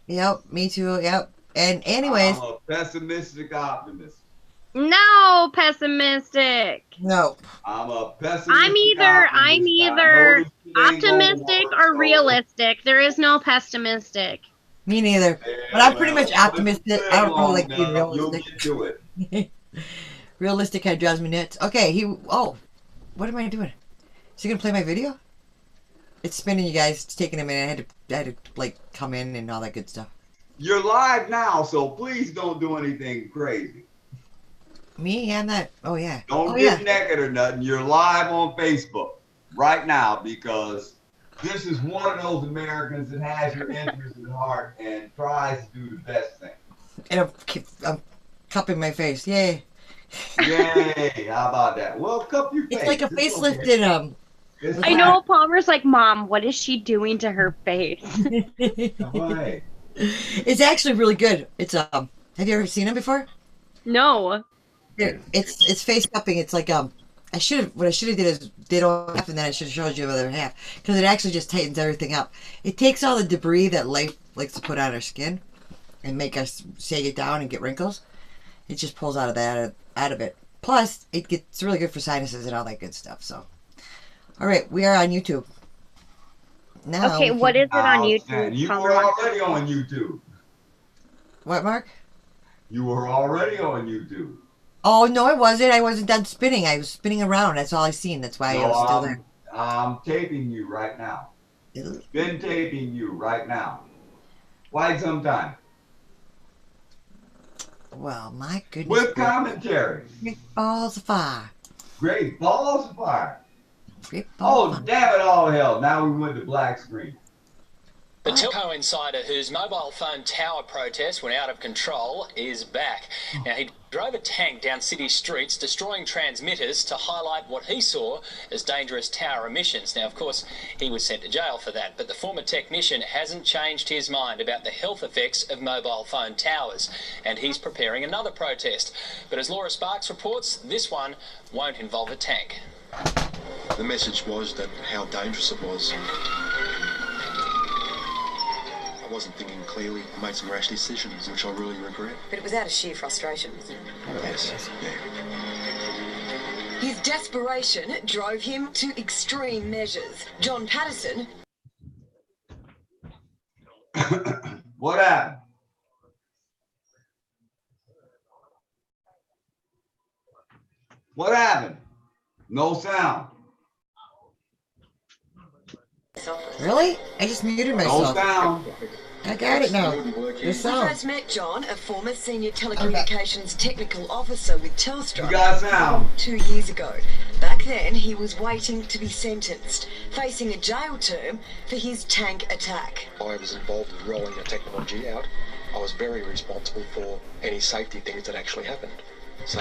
Yep, me too. Yep. And I'm anyways, a pessimistic optimist. No, pessimistic. no, I'm a I'm pessimistic either I'm optimist. I know either this shit ain't gonna optimistic work, or so realistic. There is no pessimistic. me neither. But yeah, I'm pretty much well, let's optimistic. I live don't really long like being enough, you'll realistic. get to it. Realistic kind of drives me nuts. Okay, oh, what am I doing? Is he gonna play my video? It's spinning, you guys. It's taking a minute. I had to like come in and all that good stuff. You're live now, so please don't do anything crazy. Me and that. Oh yeah. Oh Don't yeah. get naked or nothing. You're live on Facebook right now because this is one of those Americans that has your interest at heart and tries to do the best thing. And I'm cupping my face. Yay. Yay! How about that? Well, cup your It's like face. a It's okay. facelift in It's with I my. know fine. Palmer's like, Mom, what is she doing to her face? Well, hey, It's actually really good. It's Have you ever seen it before? No. It's face cupping. It's like what I should have did is did all half and then I should have showed you the other half because it actually just tightens everything up. It takes all the debris that life likes to put on our skin and make us sag it down and get wrinkles. It just pulls out of it. Plus, it's really good for sinuses and all that good stuff. So, all right, we are on YouTube now. Okay, We what can is it on YouTube? outstanding. You Palmer were wants to already know. on YouTube. what, Mark? You were already on YouTube. Oh no, I wasn't. I wasn't done spinning. I was spinning around. That's all I seen. That's why I No, was still there. I'm taping you right now. Been taping you right now. Quite some time. Well, my goodness, With commentary. great balls of fire. Great balls of fire. Great balls of Oh, fire. damn it all hell. Now we went to black screen. The telco insider whose mobile phone tower protest went out of control is back. Now, he drove a tank down city streets, destroying transmitters to highlight what he saw as dangerous tower emissions. Now, of course, he was sent to jail for that, but the former technician hasn't changed his mind about the health effects of mobile phone towers, and he's preparing another protest. But as Laura Sparks reports, this one won't involve a tank. The message was that how dangerous it was. I wasn't thinking clearly. I made some rash decisions, which I really regret. But it was out of sheer frustration. Yes, yeah. His desperation drove him to extreme measures. John Patterson. What happened? What happened? No sound. Really? I just muted No myself. sound. I got it now. Wouldn't work The here. We sound. first met John, a former senior telecommunications technical officer with Telstra. You got sound. 2 years ago. Back then, he was waiting to be sentenced, facing a jail term for his tank attack. I was involved in rolling the technology out. I was very responsible for any safety things that actually happened. So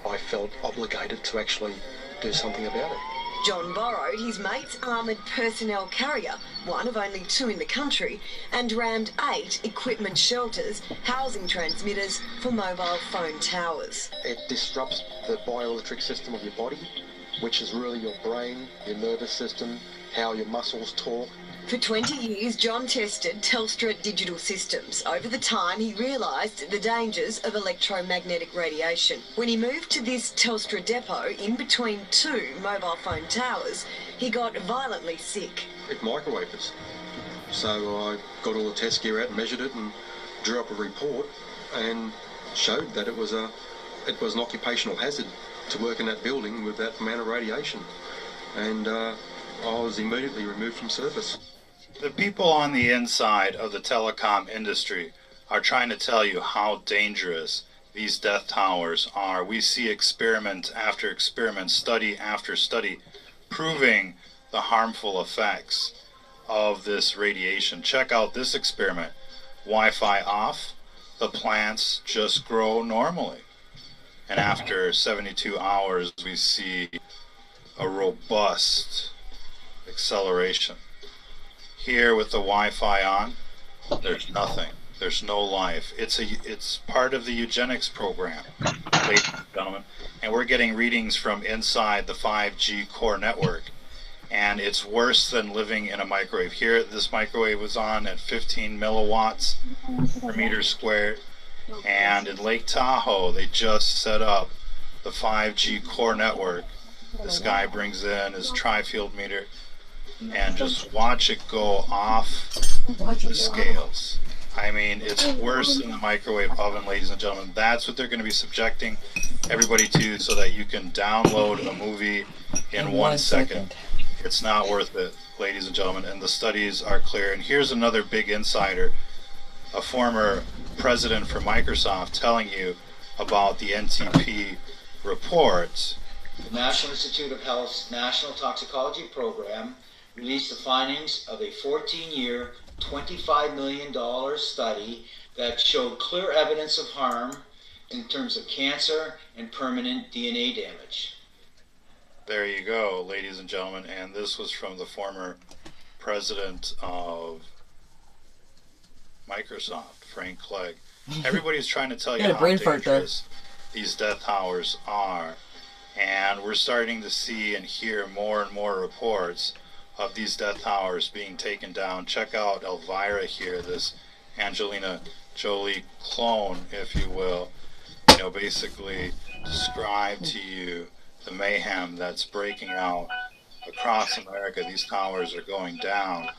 I felt obligated to actually do something about it. John borrowed his mate's armoured personnel carrier, one of only 2 in the country, and rammed 8 equipment shelters housing transmitters for mobile phone towers. It disrupts the bioelectric system of your body, which is really your brain, your nervous system, how your muscles talk. For 20 years, John tested Telstra digital systems. Over the time, he realised the dangers of electromagnetic radiation. When he moved to this Telstra depot in between 2 mobile phone towers, he got violently sick. It microwaved us. So I got all the test gear out and measured it and drew up a report and showed that it was an occupational hazard to work in that building with that amount of radiation. And I was immediately removed from service. The people on the inside of the telecom industry are trying to tell you how dangerous these death towers are. We see experiment after experiment, study after study, proving the harmful effects of this radiation. Check out this experiment. Wi-Fi off, the plants just grow normally. And after 72 hours, we see a robust acceleration. Here with the Wi-Fi on, there's nothing. There's no life. It's part of the eugenics program, ladies and gentlemen. And we're getting readings from inside the 5G core network. and it's worse than living in a microwave. Here, this microwave was on at 15 milliwatts per meter squared, and in Lake Tahoe, they just set up the 5G core network. This guy brings in his tri-field meter, and just watch it go off the scales. I mean, it's worse than the microwave oven, ladies and gentlemen. That's what they're going to be subjecting everybody to, so that you can download a movie in 1 second. It's not worth it, ladies and gentlemen, and the studies are clear. And here's another big insider, a former president for Microsoft, telling you about the NTP reports. The National Institute of Health's National Toxicology Program released the findings of a 14-year, $25 million study that showed clear evidence of harm in terms of cancer and permanent DNA damage. There you go, ladies and gentlemen, and this was from the former president of Microsoft, Frank Clegg. Everybody's trying to tell you how dangerous these death towers are, and we're starting to see and hear more and more reports of these death towers being taken down. Check out Elvira here, this Angelina Jolie clone, if you will, basically describe to you the mayhem that's breaking out across America. These towers are going down,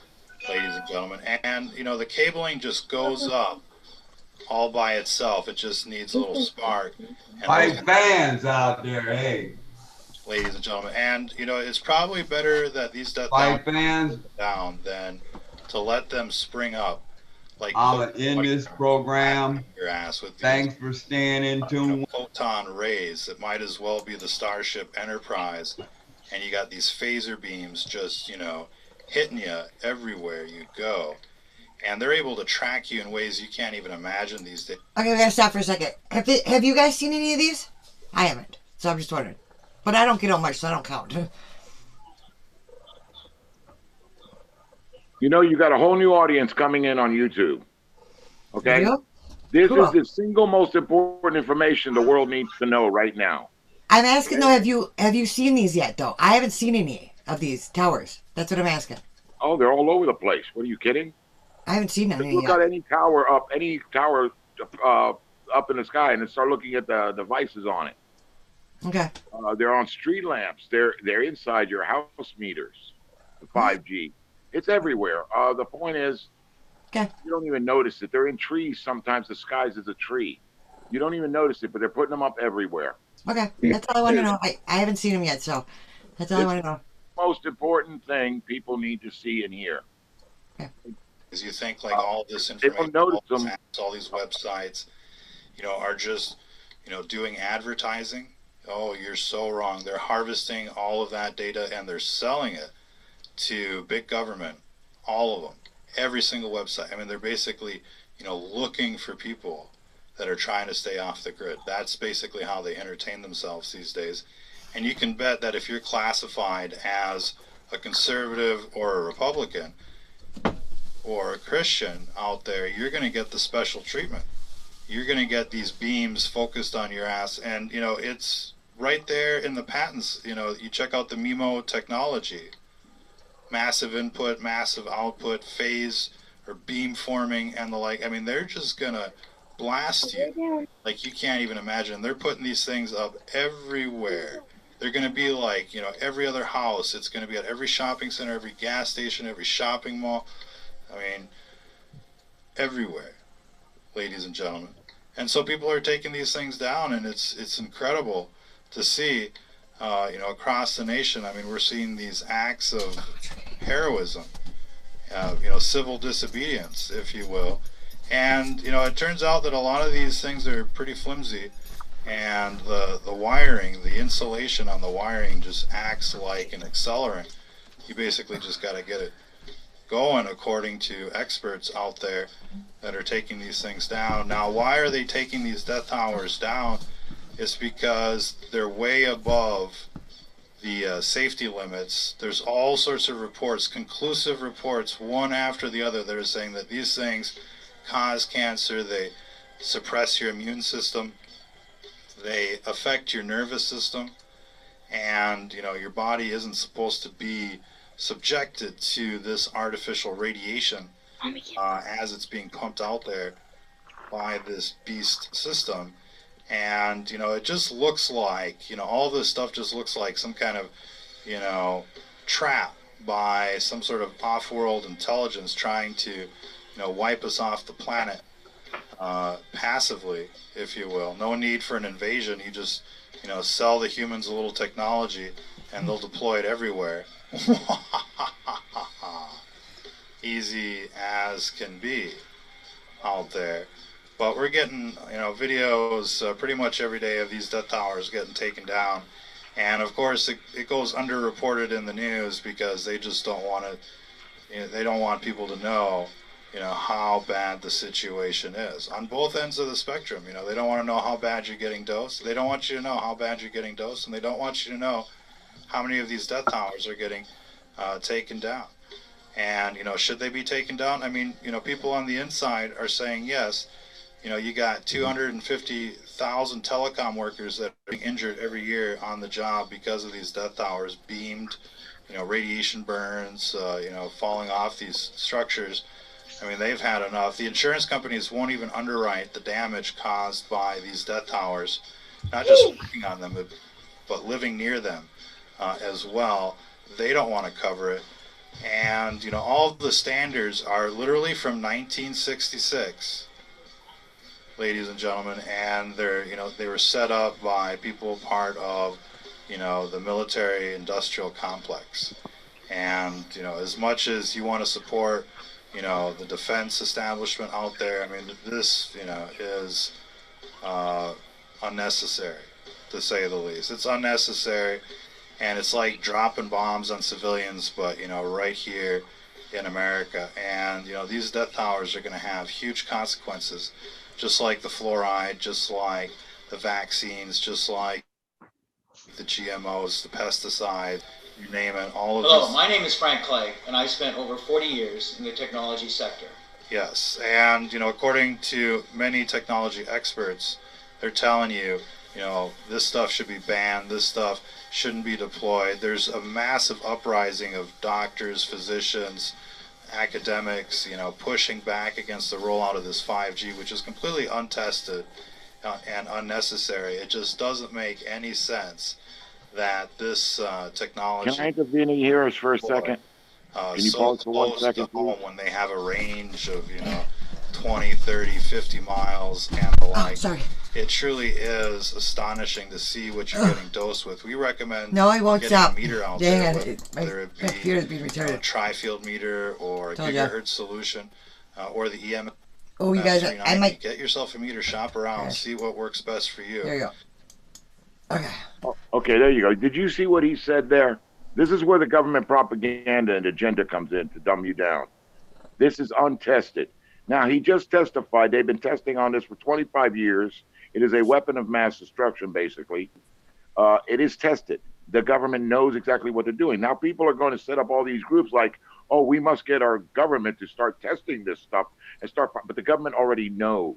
ladies and gentlemen, and the cabling just goes up all by itself. It just needs a little spark. Fight fans out there, hey, ladies and gentlemen, and it's probably better that these death fight fans down than to let them spring up. Like I'm gonna end this program. Your ass with Thanks for staying in tune. Photon rays. It might as well be the Starship Enterprise, and you got these phaser beams just hitting you everywhere you go, and they're able to track you in ways you can't even imagine these days. Okay, we gotta stop for a second. Have you guys seen any of these? I haven't, so I'm just wondering. But I don't get on much, so I don't count. You got a whole new audience coming in on YouTube. Okay? This is the single most important information the world needs to know right now. I'm asking though, have you seen these yet though? I haven't seen any of these towers. That's what I'm asking. Oh, they're all over the place. What are you kidding? I haven't seen any Look yet. at any tower up in the sky and then start looking at the devices on it. Okay. They're on street lamps. They're inside your house meters. The 5G. It's everywhere. The point is, you don't even notice it. They're in trees. Sometimes the skies is a tree. You don't even notice it, but they're putting them up everywhere. Okay, that's all I want to know. I haven't seen them yet, so that's all I want to know. Most important thing people need to see and hear. Because you think like all this information, all these websites, are just, doing advertising. Oh, you're so wrong. They're harvesting all of that data and they're selling it to big government, all of them, every single website. I mean, they're basically, looking for people that are trying to stay off the grid. That's basically how they entertain themselves these days. And you can bet that if you're classified as a conservative or a Republican or a Christian out there, you're going to get the special treatment. You're going to get these beams focused on your ass. And, it's right there in the patents. You check out the MIMO technology. Massive input, massive output, phase or beam forming and the like. I mean, they're just going to blast you like you can't even imagine. They're putting these things up everywhere. They're going to be like, every other house. It's going to be at every shopping center, every gas station, every shopping mall. I mean, everywhere, ladies and gentlemen. And so people are taking these things down, and it's incredible to see, across the nation. I mean, we're seeing these acts of heroism, civil disobedience, if you will. And, it turns out that a lot of these things are pretty flimsy, and the wiring, the insulation on the wiring just acts like an accelerant. You basically just got to get it going, according to experts out there that are taking these things down. Now, why are they taking these death towers down? It's because they're way above the safety limits. There's all sorts of reports, conclusive reports, one after the other, that are saying that these things cause cancer, they suppress your immune system, they affect your nervous system, and your body isn't supposed to be subjected to this artificial radiation as it's being pumped out there by this beast system. And, you know, it just looks like, you know, all this stuff just looks like some kind of, you know, trap by some sort of off-world intelligence trying to, you know, wipe us off the planet passively, if you will. No need for an invasion. You just, you know, sell the humans a little technology and they'll deploy it everywhere. Easy as can be out there. But we're getting, you know, videos pretty much every day of these death towers getting taken down. And of course it goes underreported in the news because they just don't want to, you know, they don't want people to know, you know, how bad the situation is on both ends of the spectrum. You know, they don't want to know how bad you're getting dosed. They don't want you to know how bad you're getting dosed, and they don't want you to know how many of these death towers are getting taken down. And, you know, should they be taken down? I mean, you know, people on the inside are saying yes. You know, you got 250,000 telecom workers that are being injured every year on the job because of these death towers, beamed, you know, radiation burns, you know, falling off these structures. I mean, they've had enough. The insurance companies won't even underwrite the damage caused by these death towers, not just working on them, but living near them as well. They don't want to cover it. And, you know, all the standards are literally from 1966. Ladies and gentlemen, and they're, you know, they were set up by people part of, you know, the military industrial complex. And, you know, as much as you want to support, you know, the defense establishment out there, I mean, this, you know, is unnecessary, to say the least. It's unnecessary, and it's like dropping bombs on civilians, but, you know, right here in America. And, you know, these death towers are going to have huge consequences, just like the fluoride, just like the vaccines, just like the GMOs, the pesticide, you name it, all of Hello, these. my name is Frank Clegg, and I spent over 40 years in the technology sector. Yes, and, you know, according to many technology experts, they're telling you, you know, this stuff should be banned, this stuff shouldn't be deployed. There's a massive uprising of doctors, physicians, academics, you know, pushing back against the rollout of this 5G, which is completely untested and unnecessary. It just doesn't make any sense that this technology... Can I intervene here for a second? Can you pause for 1 second, please? When they have a range of, you know, 20, 30, 50 miles and the like. Sorry. It truly is astonishing to see what you're getting dosed with. We recommend no, I won't getting stop. a meter out Yeah, there, whether it be a tri-field meter or a gigahertz solution or the EM. Oh, you guys, I might get yourself a meter, shop around, see what works best for you. There you go. Okay. Okay, there you go. Did you see what he said there? This is where the government propaganda and agenda comes in to dumb you down. This is untested. Now, he just testified. They've been testing on this for 25 years. It is a weapon of mass destruction, basically. It is tested. The government knows exactly what they're doing. Now, people are going to set up all these groups like, oh, we must get our government to start testing this stuff and start. But the government already knows.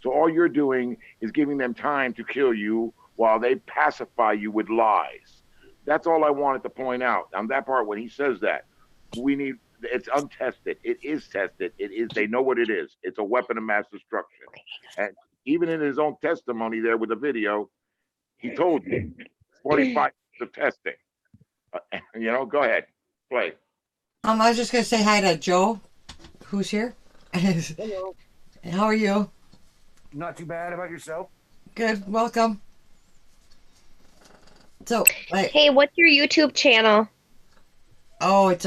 So all you're doing is giving them time to kill you while they pacify you with lies. That's all I wanted to point out. On that part, when he says that, it's untested. It is tested. It is. They know what it is. It's a weapon of mass destruction. And even in his own testimony there with the video, he told you 25 of testing. You know, go ahead, play. I was just gonna say hi to Joe, who's here. Hello. How are you? Not too bad. How about yourself? Good. Welcome. So, hey, what's your YouTube channel? Oh, it's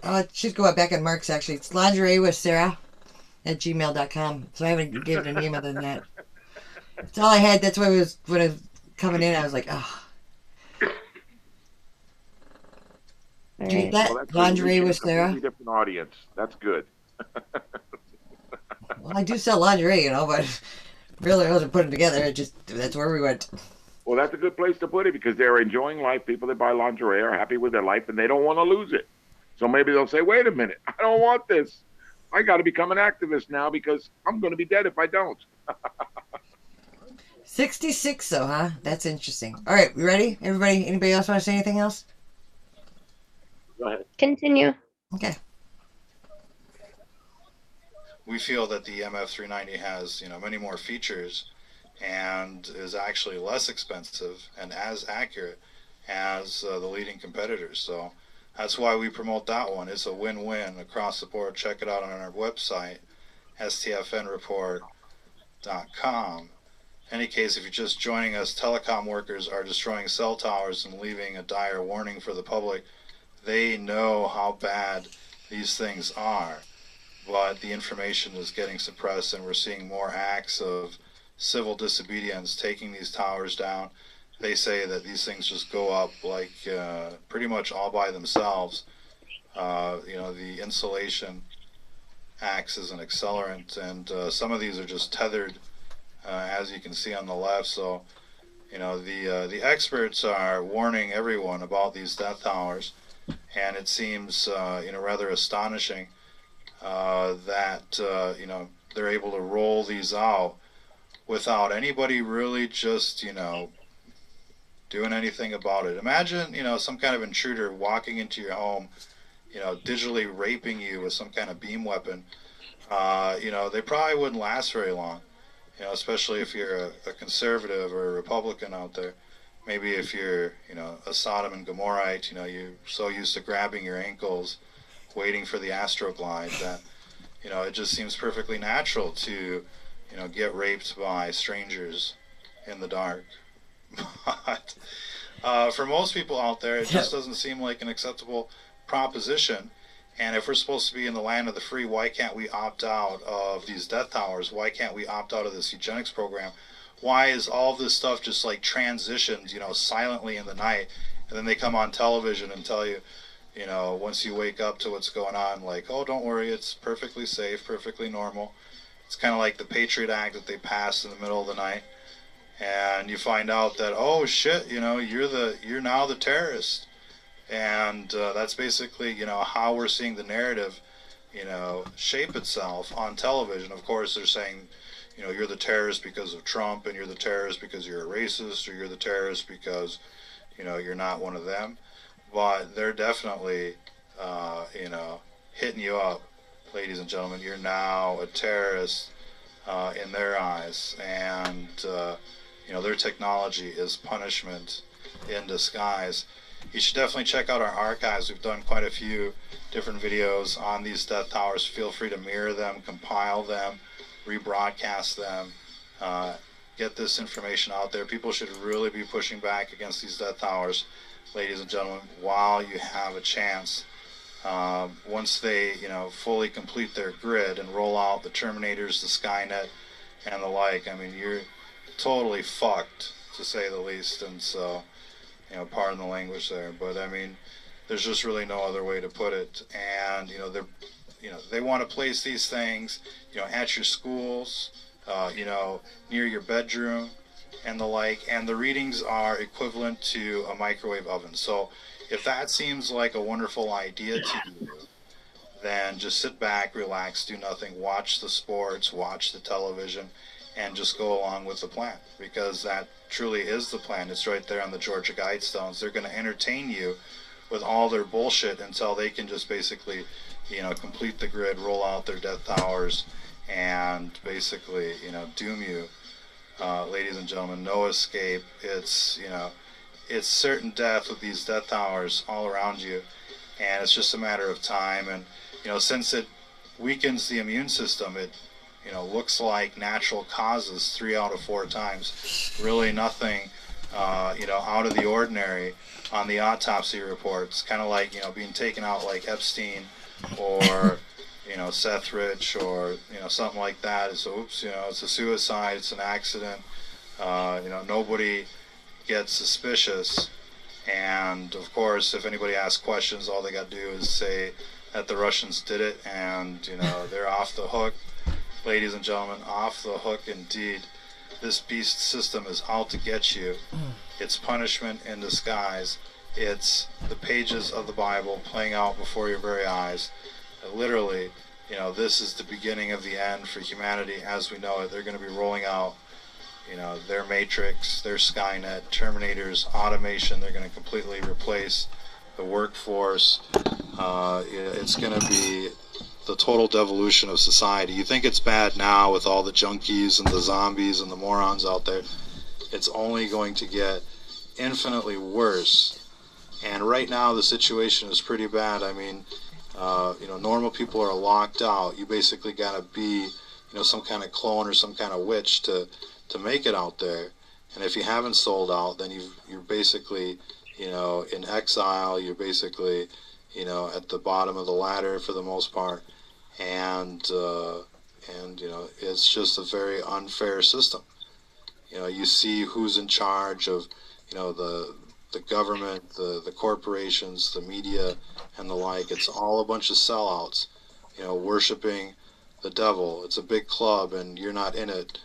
it should go back on Mark's actually. It's lingerie with Sarah at gmail.com. So I haven't given an email than that. That's all I had. That's why when I was coming in, I was like, oh. Right. That well, lingerie with Sarah. Different audience. That's good. Well, I do sell lingerie, you know, but really I wasn't putting it together. It just that's where we went. Well, that's a good place to put it because they're enjoying life. People that buy lingerie are happy with their life and they don't want to lose it. So maybe they'll say, wait a minute, I don't want this. I got to become an activist now because I'm going to be dead if I don't. 66 though, huh? That's interesting. All right, we ready? Everybody, anybody else want to say anything else? Go ahead. Continue. Okay. We feel that the MF390 has, many more features and is actually less expensive and as accurate as the leading competitors. So that's why we promote that one. It's a win-win across the board. Check it out on our website, stfnreport.com. Any case, if you're just joining us, telecom workers are destroying cell towers and leaving a dire warning for the public. They know how bad these things are, but the information is getting suppressed, and we're seeing more acts of civil disobedience taking these towers down. They say that these things just go up like pretty much all by themselves. The insulation acts as an accelerant, and some of these are just tethered, as you can see on the left. So, the experts are warning everyone about these death towers, and it seems, rather astonishing that, they're able to roll these out without anybody really just, doing anything about it. Imagine, some kind of intruder walking into your home, digitally raping you with some kind of beam weapon. They probably wouldn't last very long, especially if you're a conservative or a Republican out there. Maybe if you're, a Sodom and Gomorrahite, you're so used to grabbing your ankles, waiting for the Astroglide that, it just seems perfectly natural to, get raped by strangers in the dark. But for most people out there, it just doesn't seem like an acceptable proposition. And if we're supposed to be in the land of the free, why can't we opt out of these death towers? Why can't we opt out of this eugenics program? Why is all this stuff just like transitioned, silently in the night, and then they come on television and tell you, once you wake up to what's going on, like, oh, don't worry, it's perfectly safe, perfectly normal. It's kind of like the Patriot Act that they passed in the middle of the night, and you find out that, oh shit, you're now the terrorist. And that's basically, how we're seeing the narrative, shape itself on television. Of course, they're saying, you're the terrorist because of Trump, and you're the terrorist because you're a racist, or you're the terrorist because, you're not one of them. But they're definitely, hitting you up, ladies and gentlemen. You're now a terrorist in their eyes, and, their technology is punishment in disguise. You should definitely check out our archives. We've done quite a few different videos on these death towers. Feel free to mirror them, compile them, rebroadcast them, get this information out there. People should really be pushing back against these death towers, ladies and gentlemen, while you have a chance. Once they, fully complete their grid and roll out the Terminators, the Skynet, and the like, I mean, you're totally fucked, to say the least. And so, pardon the language there, but I mean, there's just really no other way to put it. And they want to place these things, at your schools, near your bedroom, and the like. And the readings are equivalent to a microwave oven. So, if that seems like a wonderful idea to you, then just sit back, relax, do nothing, watch the sports, watch the television, and just go along with the plan, because that truly is the plan. It's right there on the Georgia Guidestones. They're going to entertain you with all their bullshit until they can just basically, complete the grid, roll out their death towers, and basically, doom you. Ladies and gentlemen, no escape. It's, it's certain death with these death towers all around you, and it's just a matter of time. And, since it weakens the immune system, it looks like natural causes 3 out of 4 times. Really nothing, out of the ordinary on the autopsy reports. Kind of like, being taken out like Epstein or, Seth Rich or, something like that. It's, oops, it's a suicide, it's an accident. Nobody gets suspicious. And, of course, if anybody asks questions, all they got to do is say that the Russians did it, and, they're off the hook. Ladies and gentlemen, off the hook indeed. This beast system is out to get you. It's punishment in disguise. It's the pages of the Bible playing out before your very eyes. Literally, this is the beginning of the end for humanity as we know it. They're going to be rolling out, their Matrix, their Skynet, Terminators, automation. They're going to completely replace the workforce. It's going to be the total devolution of society. You think it's bad now with all the junkies and the zombies and the morons out there. It's only going to get infinitely worse. And right now the situation is pretty bad. I mean, normal people are locked out. You basically got to be, some kind of clone or some kind of witch to make it out there. And if you haven't sold out, then you're basically, in exile. You're basically, at the bottom of the ladder for the most part. And it's just a very unfair system. You see who's in charge of, the government, the corporations, the media, and the like. It's all a bunch of sellouts, worshiping the devil. It's a big club, and you're not in it,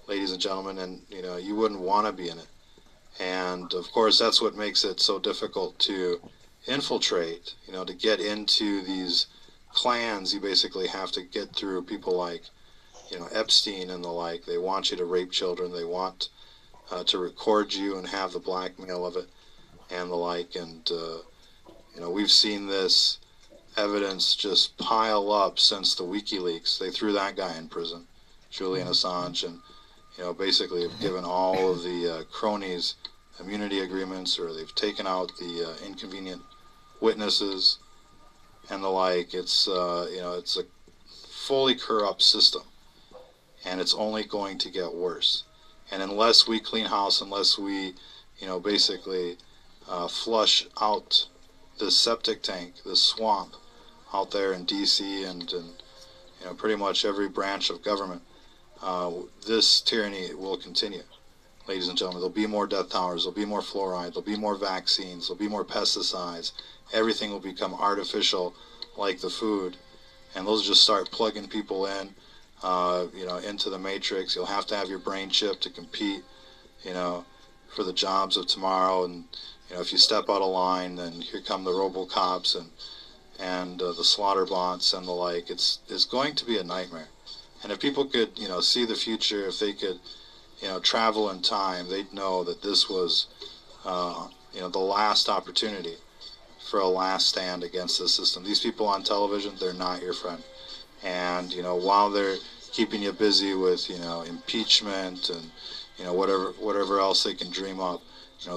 ladies and gentlemen, and you wouldn't want to be in it. And of course, that's what makes it so difficult to infiltrate. To get into these clans, you basically have to get through people like Epstein and the like. They want you to rape children. They want to record you and have the blackmail of it and the like. And we've seen this evidence just pile up since the WikiLeaks. They threw that guy in prison, Julian Assange, and basically have given all of the cronies immunity agreements, or they've taken out the inconvenient witnesses and the like. It's it's a fully corrupt system, and it's only going to get worse. And unless we clean house, unless we basically flush out this septic tank, this swamp out there in DC and pretty much every branch of government, this tyranny will continue. Ladies and gentlemen, there'll be more death towers, there'll be more fluoride, there'll be more vaccines, there'll be more pesticides. Everything will become artificial, like the food, and those just start plugging people in, into the matrix. You'll have to have your brain chip to compete, for the jobs of tomorrow. And if you step out of line, then here come the RoboCops and the slaughter bots and the like. It's going to be a nightmare. And if people could, see the future, if they could, travel in time, they'd know that this was, the last opportunity for a last stand against the system. These people on television, they're not your friend. And, while they're keeping you busy with, impeachment and, whatever else they can dream up,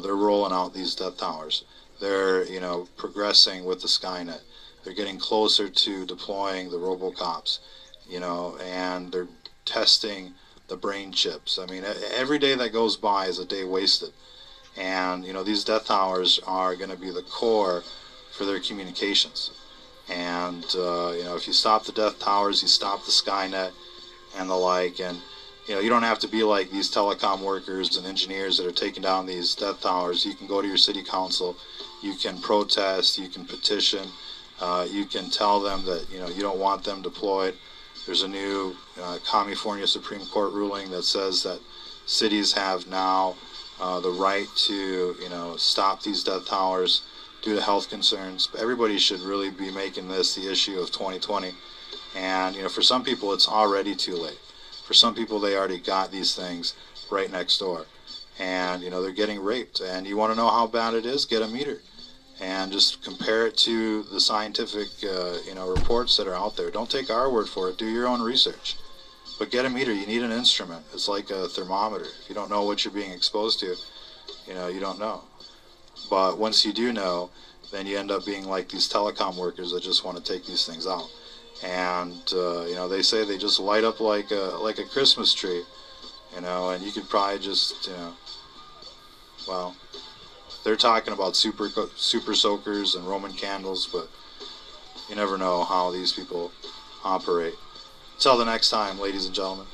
they're rolling out these death towers. They're, progressing with the Skynet. They're getting closer to deploying the RoboCops, and they're testing the brain chips. I mean, every day that goes by is a day wasted. And, these death towers are going to be the core for their communications. And, if you stop the death towers, you stop the Skynet and the like. And, you don't have to be like these telecom workers and engineers that are taking down these death towers. You can go to your city council, you can protest, you can petition, you can tell them that, you don't want them deployed. There's a new California Supreme Court ruling that says that cities have now the right to, stop these death towers due to health concerns. But everybody should really be making this the issue of 2020. And, for some people, it's already too late. For some people, they already got these things right next door. And, they're getting raped. And you want to know how bad it is? Get a meter. And just compare it to the scientific, reports that are out there. Don't take our word for it. Do your own research. But get a meter. You need an instrument. It's like a thermometer. If you don't know what you're being exposed to, you don't know. But once you do know, then you end up being like these telecom workers that just want to take these things out. And, they say they just light up like a Christmas tree, and you could probably just, well, they're talking about super soakers and Roman candles, but you never know how these people operate. Until the next time, ladies and gentlemen,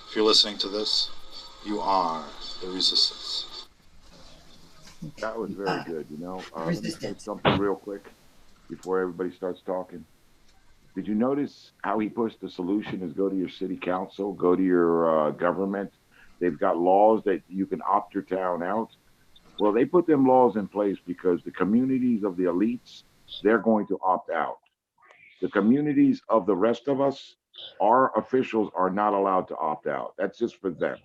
if you're listening to this, you are the resistance. That was very good, Let me say something real quick before everybody starts talking. Did you notice how he pushed the solution is go to your city council, go to your government. They've got laws that you can opt your town out. Well, they put them laws in place because the communities of the elites, they're going to opt out. The communities of the rest of us, our officials are not allowed to opt out. That's just for them.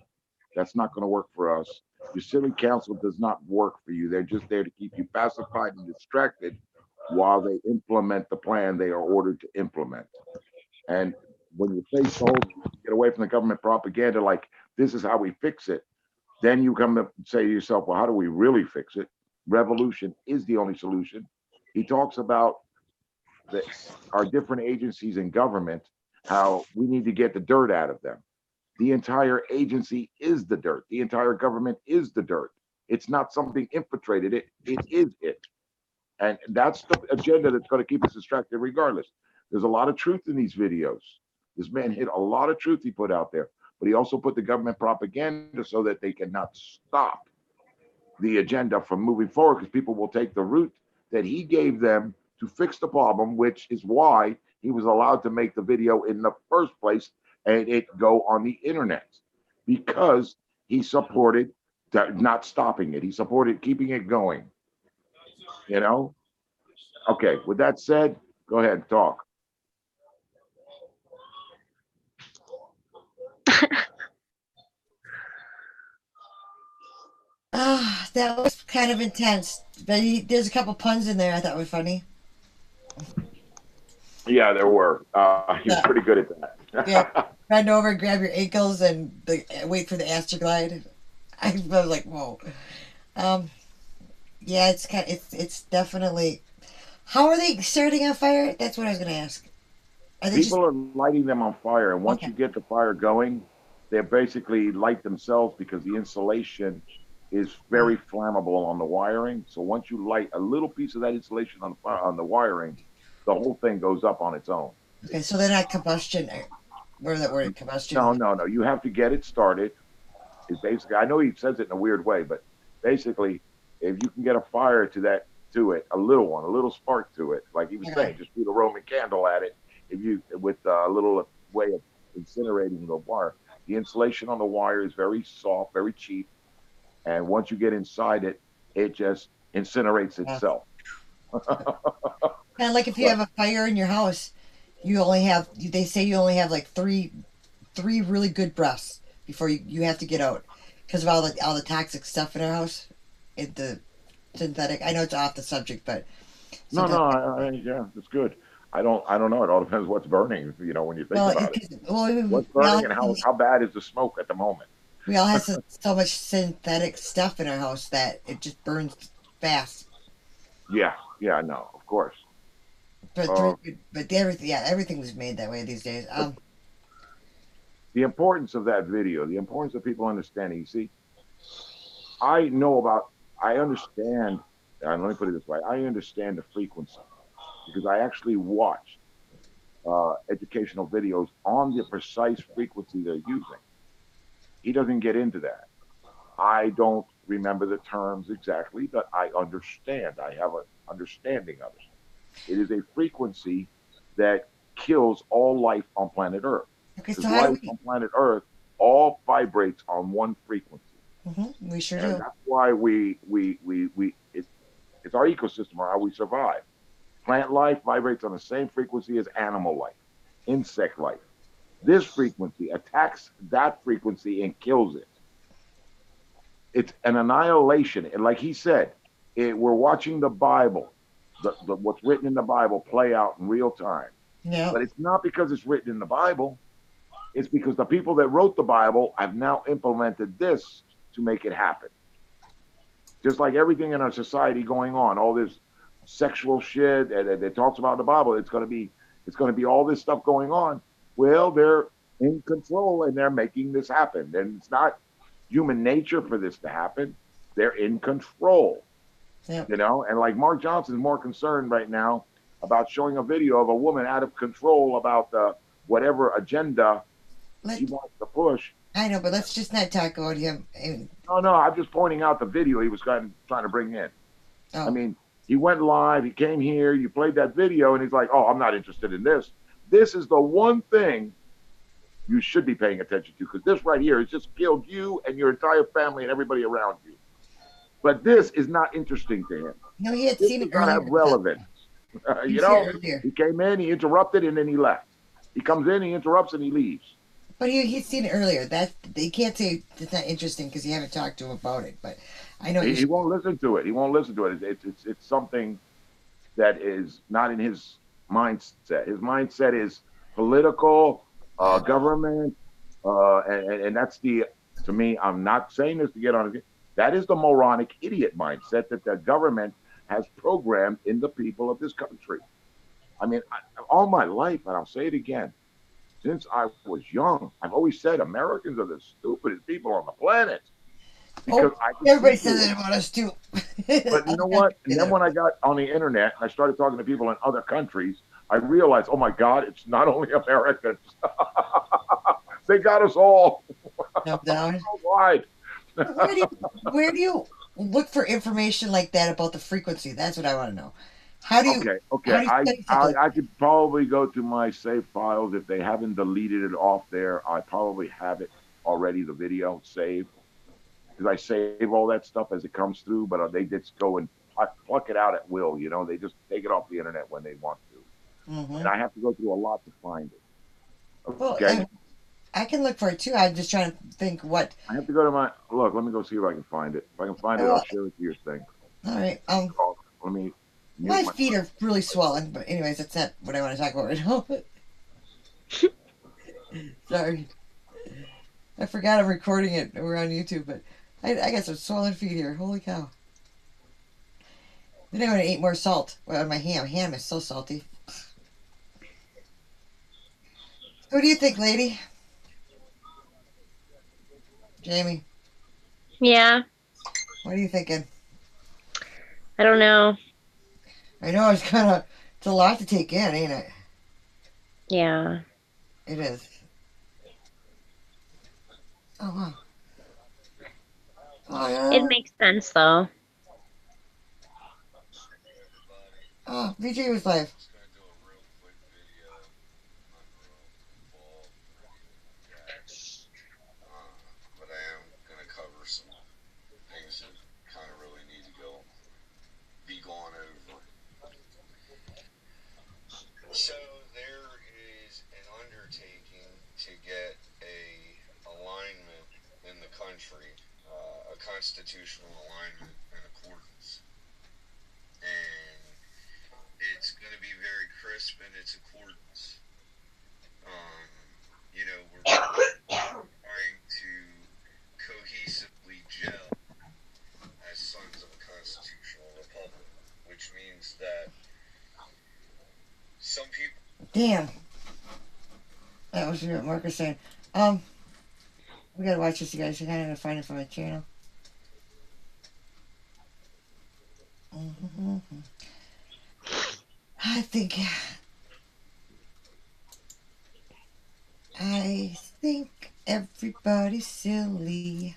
That's not going to work for us. Your city council does not work for you. They're just there to keep you pacified and distracted while they implement the plan they are ordered to implement. And when you face the whole, get away from the government propaganda, like this is how we fix it, then you come to say to yourself, well, how do we really fix it? Revolution is the only solution. He talks about our different agencies in government, how we need to get the dirt out of them. The entire agency is the dirt. The entire government is the dirt. It's not something infiltrated. It is it. And that's the agenda that's going to keep us distracted regardless. There's a lot of truth in these videos. This man hit a lot of truth he put out there, but he also put the government propaganda so that they cannot stop the agenda from moving forward, because people will take the route that he gave them to fix the problem, which is why he was allowed to make the video in the first place and it go on the internet, because he supported not stopping it. He supported keeping it going, you know? Okay, with that said, go ahead and talk. That was kind of intense, but there's a couple puns in there I thought were funny. Yeah, there were. He was pretty good at that. Yeah, bend over, grab your ankles, and wait for the Astroglide. I was like, whoa. Yeah, it's definitely. How are they starting on fire? That's what I was going to ask. People are lighting them on fire, and once you get the fire going, they basically light themselves because the insulation is very flammable on the wiring. So once you light a little piece of that insulation on the wiring, the whole thing goes up on its own. Okay, so they're not combustion. Where that word combustion? No. You have to get it started. It's basically, I know he says it in a weird way, but basically, if you can get a fire to it, a little spark to it, like he was saying, just shoot a Roman candle at it. If you with a little way of incinerating the wire, the insulation on the wire is very soft, very cheap, and once you get inside it, it just incinerates itself. Kind of like if you have a fire in your house, they say you only have like three really good breaths before you have to get out because of all the toxic stuff in our house. The synthetic. I know it's off the subject, but yeah, it's good. I don't know. It all depends what's burning. You know, when you think about it, what's burning and how bad is the smoke at the moment? We all have so much synthetic stuff in our house that it just burns fast. Yeah, no, of course. But everything was made that way these days. The importance of that video, the importance of people understanding. You see, I understand, and let me put it this way, I understand the frequency because I actually watched educational videos on the precise frequency they're using. He doesn't get into that. I don't remember the terms exactly, but I understand. I have an understanding of it. It is a frequency that kills all life on planet Earth. Okay, so life on planet Earth all vibrates on one frequency. Mm-hmm, we sure do. That's why it's our ecosystem or how we survive. Plant life vibrates on the same frequency as animal life, insect life. This frequency attacks that frequency and kills it. It's an annihilation. And like he said, we're watching the Bible, what's written in the Bible play out in real time. Yeah. But it's not because it's written in the Bible. It's because the people that wrote the Bible have now implemented this to make it happen. Just like everything in our society going on, all this sexual shit that talks about the Bible, it's going to be all this stuff going on. Well, they're in control and they're making this happen. And it's not human nature for this to happen. They're in control. Yeah. You know, and like Mark Johnson is more concerned right now about showing a video of a woman out of control about whatever agenda he wants to push. I know, but let's just not talk about him. No, I'm just pointing out the video he was trying to bring in. Oh. I mean, he went live, he came here, you played that video, and he's like, oh, I'm not interested in this. This is the one thing you should be paying attention to, because this right here has just killed you and your entire family and everybody around you. But this is not interesting to him. No, he had seen it earlier. Have relevance. You know, he came in, he interrupted, and then he left. He comes in, he interrupts, and he leaves. But he'd seen it earlier. That you can't say it's not interesting because you haven't talked to him about it. But I know He won't listen to it. He won't listen to it. It's something that is not in his mindset. His mindset is political, government, and that's to me, I'm not saying this to get on it. That is the moronic idiot mindset that the government has programmed in the people of this country. I mean, all my life, and I'll say it again, since I was young, I've always said Americans are the stupidest people on the planet. Because everybody says it about us too. But you know what? And then when I got on the internet and I started talking to people in other countries, I realized, oh my God, it's not only Americans. They got us all. No doubt. Worldwide. Where do you look for information like that about the frequency? That's what I want to know. How do you? Okay. I could probably go to my save files. If they haven't deleted it off there, I probably have it already, the video saved. Because I save all that stuff as it comes through, but they just go and pluck it out at will. You know, they just take it off the internet when they want to. And I have to go through a lot to find it. Okay. Well, I can look for it too. I'm just trying to think what. I have to go to my look. Let me go see if I can find it. If I can find it, I'll share it to your thing. All right. Let me. My feet are really swollen, but anyways, that's not what I want to talk about right now. Sorry, I forgot I'm recording it. We're on YouTube, but I got some swollen feet here. Holy cow! Then I'm gonna eat more salt on my ham. Ham is so salty. What do you think, lady? Jamie? Yeah. What are you thinking? I don't know. I know it's a lot to take in, ain't it? Yeah. It is. Oh, wow. Oh, yeah. It makes sense, though. Oh, VJ was live. So there is an undertaking to get a alignment in the country, a constitutional alignment in accordance, and it's going to be very crisp in its accordance. We're trying to cohesively gel as sons of a constitutional republic, which means that some people. Damn. That was what Mark was saying. We gotta watch this, you guys. I gotta find it from my channel. I think everybody's silly.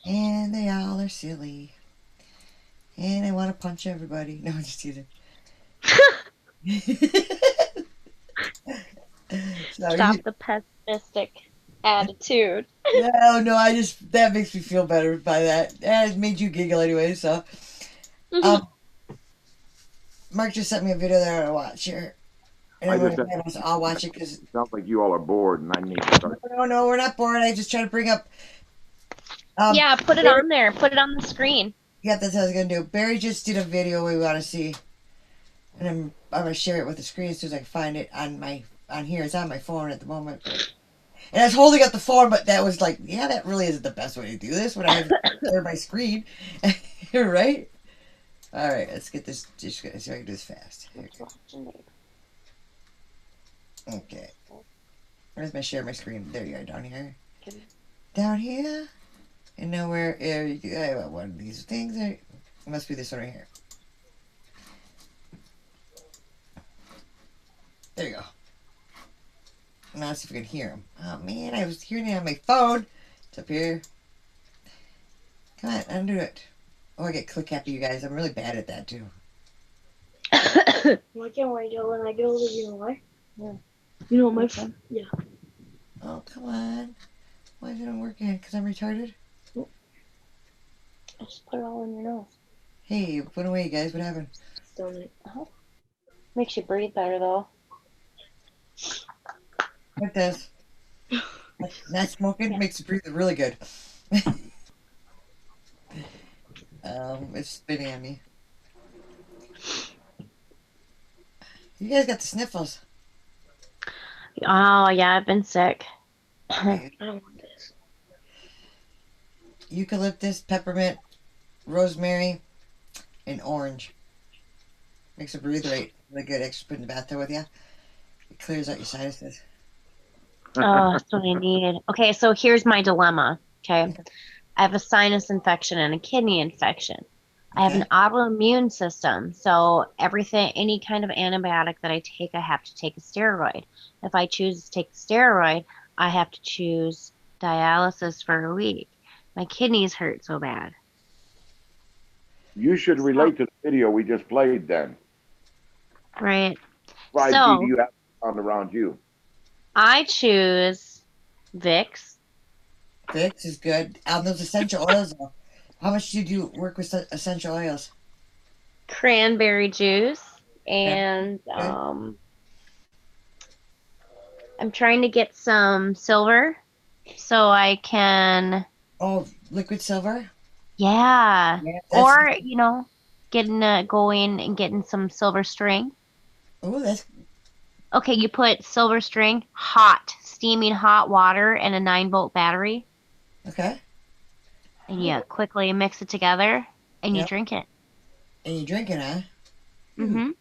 And they all are silly. And I want to punch everybody. No, I'm just kidding. Stop the pessimistic attitude. No, that makes me feel better by that. It made you giggle anyway, so. Mark just sent me a video that I want to watch here. And I'll watch it because. It sounds like you all are bored and I need to start. No, we're not bored. I just try to bring up. Yeah, put it on there. Put it on the screen. Yeah, that's what I was going to do. Barry just did a video we want to see. And I'm going to share it with the screen as soon as I can find it on here. It's on my phone at the moment. And I was holding up the phone, but that was like, yeah, that really isn't the best way to do this when I have to share my screen. Right? All right, let's get this. Just see if I can do this fast. Okay. Where's my share my screen? There you are, down here. Down here? And nowhere. You got one of these things. It must be this one right here. There you go. Now let's see if we can hear him. Oh man, I was hearing it on my phone. It's up here. Come on, undo it. Oh, I get click happy, you guys. I'm really bad at that too. Why can't I do it when I get older? You know why? Yeah. You know my phone? Yeah. Oh, come on. Why isn't it working? Because I'm retarded? I just put it all in your nose. Hey, put away, guys. What happened? Still need. Makes you breathe better, though. It does. That smoking makes it breathe really good. It's spitting at me. You guys got the sniffles. Oh yeah, I've been sick. I don't want this. Eucalyptus, peppermint, rosemary, and orange. Makes it breathe right. Really good. Extra put in the bathtub with you. It clears out your sinuses. Oh, that's what I need. Okay, so here's my dilemma. Okay. I have a sinus infection and a kidney infection. I have an autoimmune system, so everything, any kind of antibiotic that I take, I have to take a steroid. If I choose to take the steroid, I have to choose dialysis for a week. My kidneys hurt so bad. You should relate to the video we just played then. Right. Why So- do you have found around you? I choose Vicks. Vicks is good. Those essential oils, though. How much do you work with essential oils? Cranberry juice, and I'm trying to get some silver so I can. Oh, liquid silver? Yeah. Yeah, Or, getting going and getting some silver string. Oh, that's. Okay, you put silver string, steaming hot water, and a 9-volt battery. Okay. And you quickly mix it together, and you Yep. drink it. And you drink it, huh? Mm-hmm.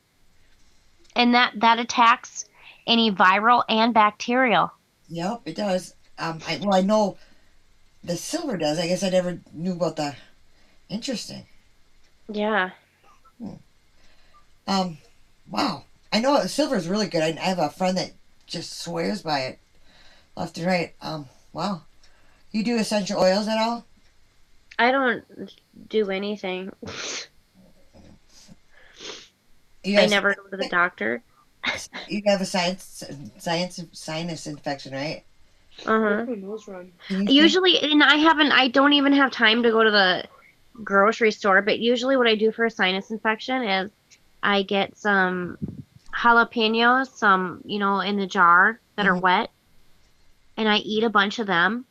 And that attacks any viral and bacterial. Yep, it does. I know the silver does. I guess I never knew about the. Interesting. Yeah. Wow. I know silver is really good. I have a friend that just swears by it, left and right. Wow. You do essential oils at all? I don't do anything. You I have- never go to the doctor. You have a sinus infection, right? Uh-huh. My nose run. Usually, and I don't even have time to go to the grocery store, but usually what I do for a sinus infection is I get some jalapenos, in the jar that are wet, and I eat a bunch of them,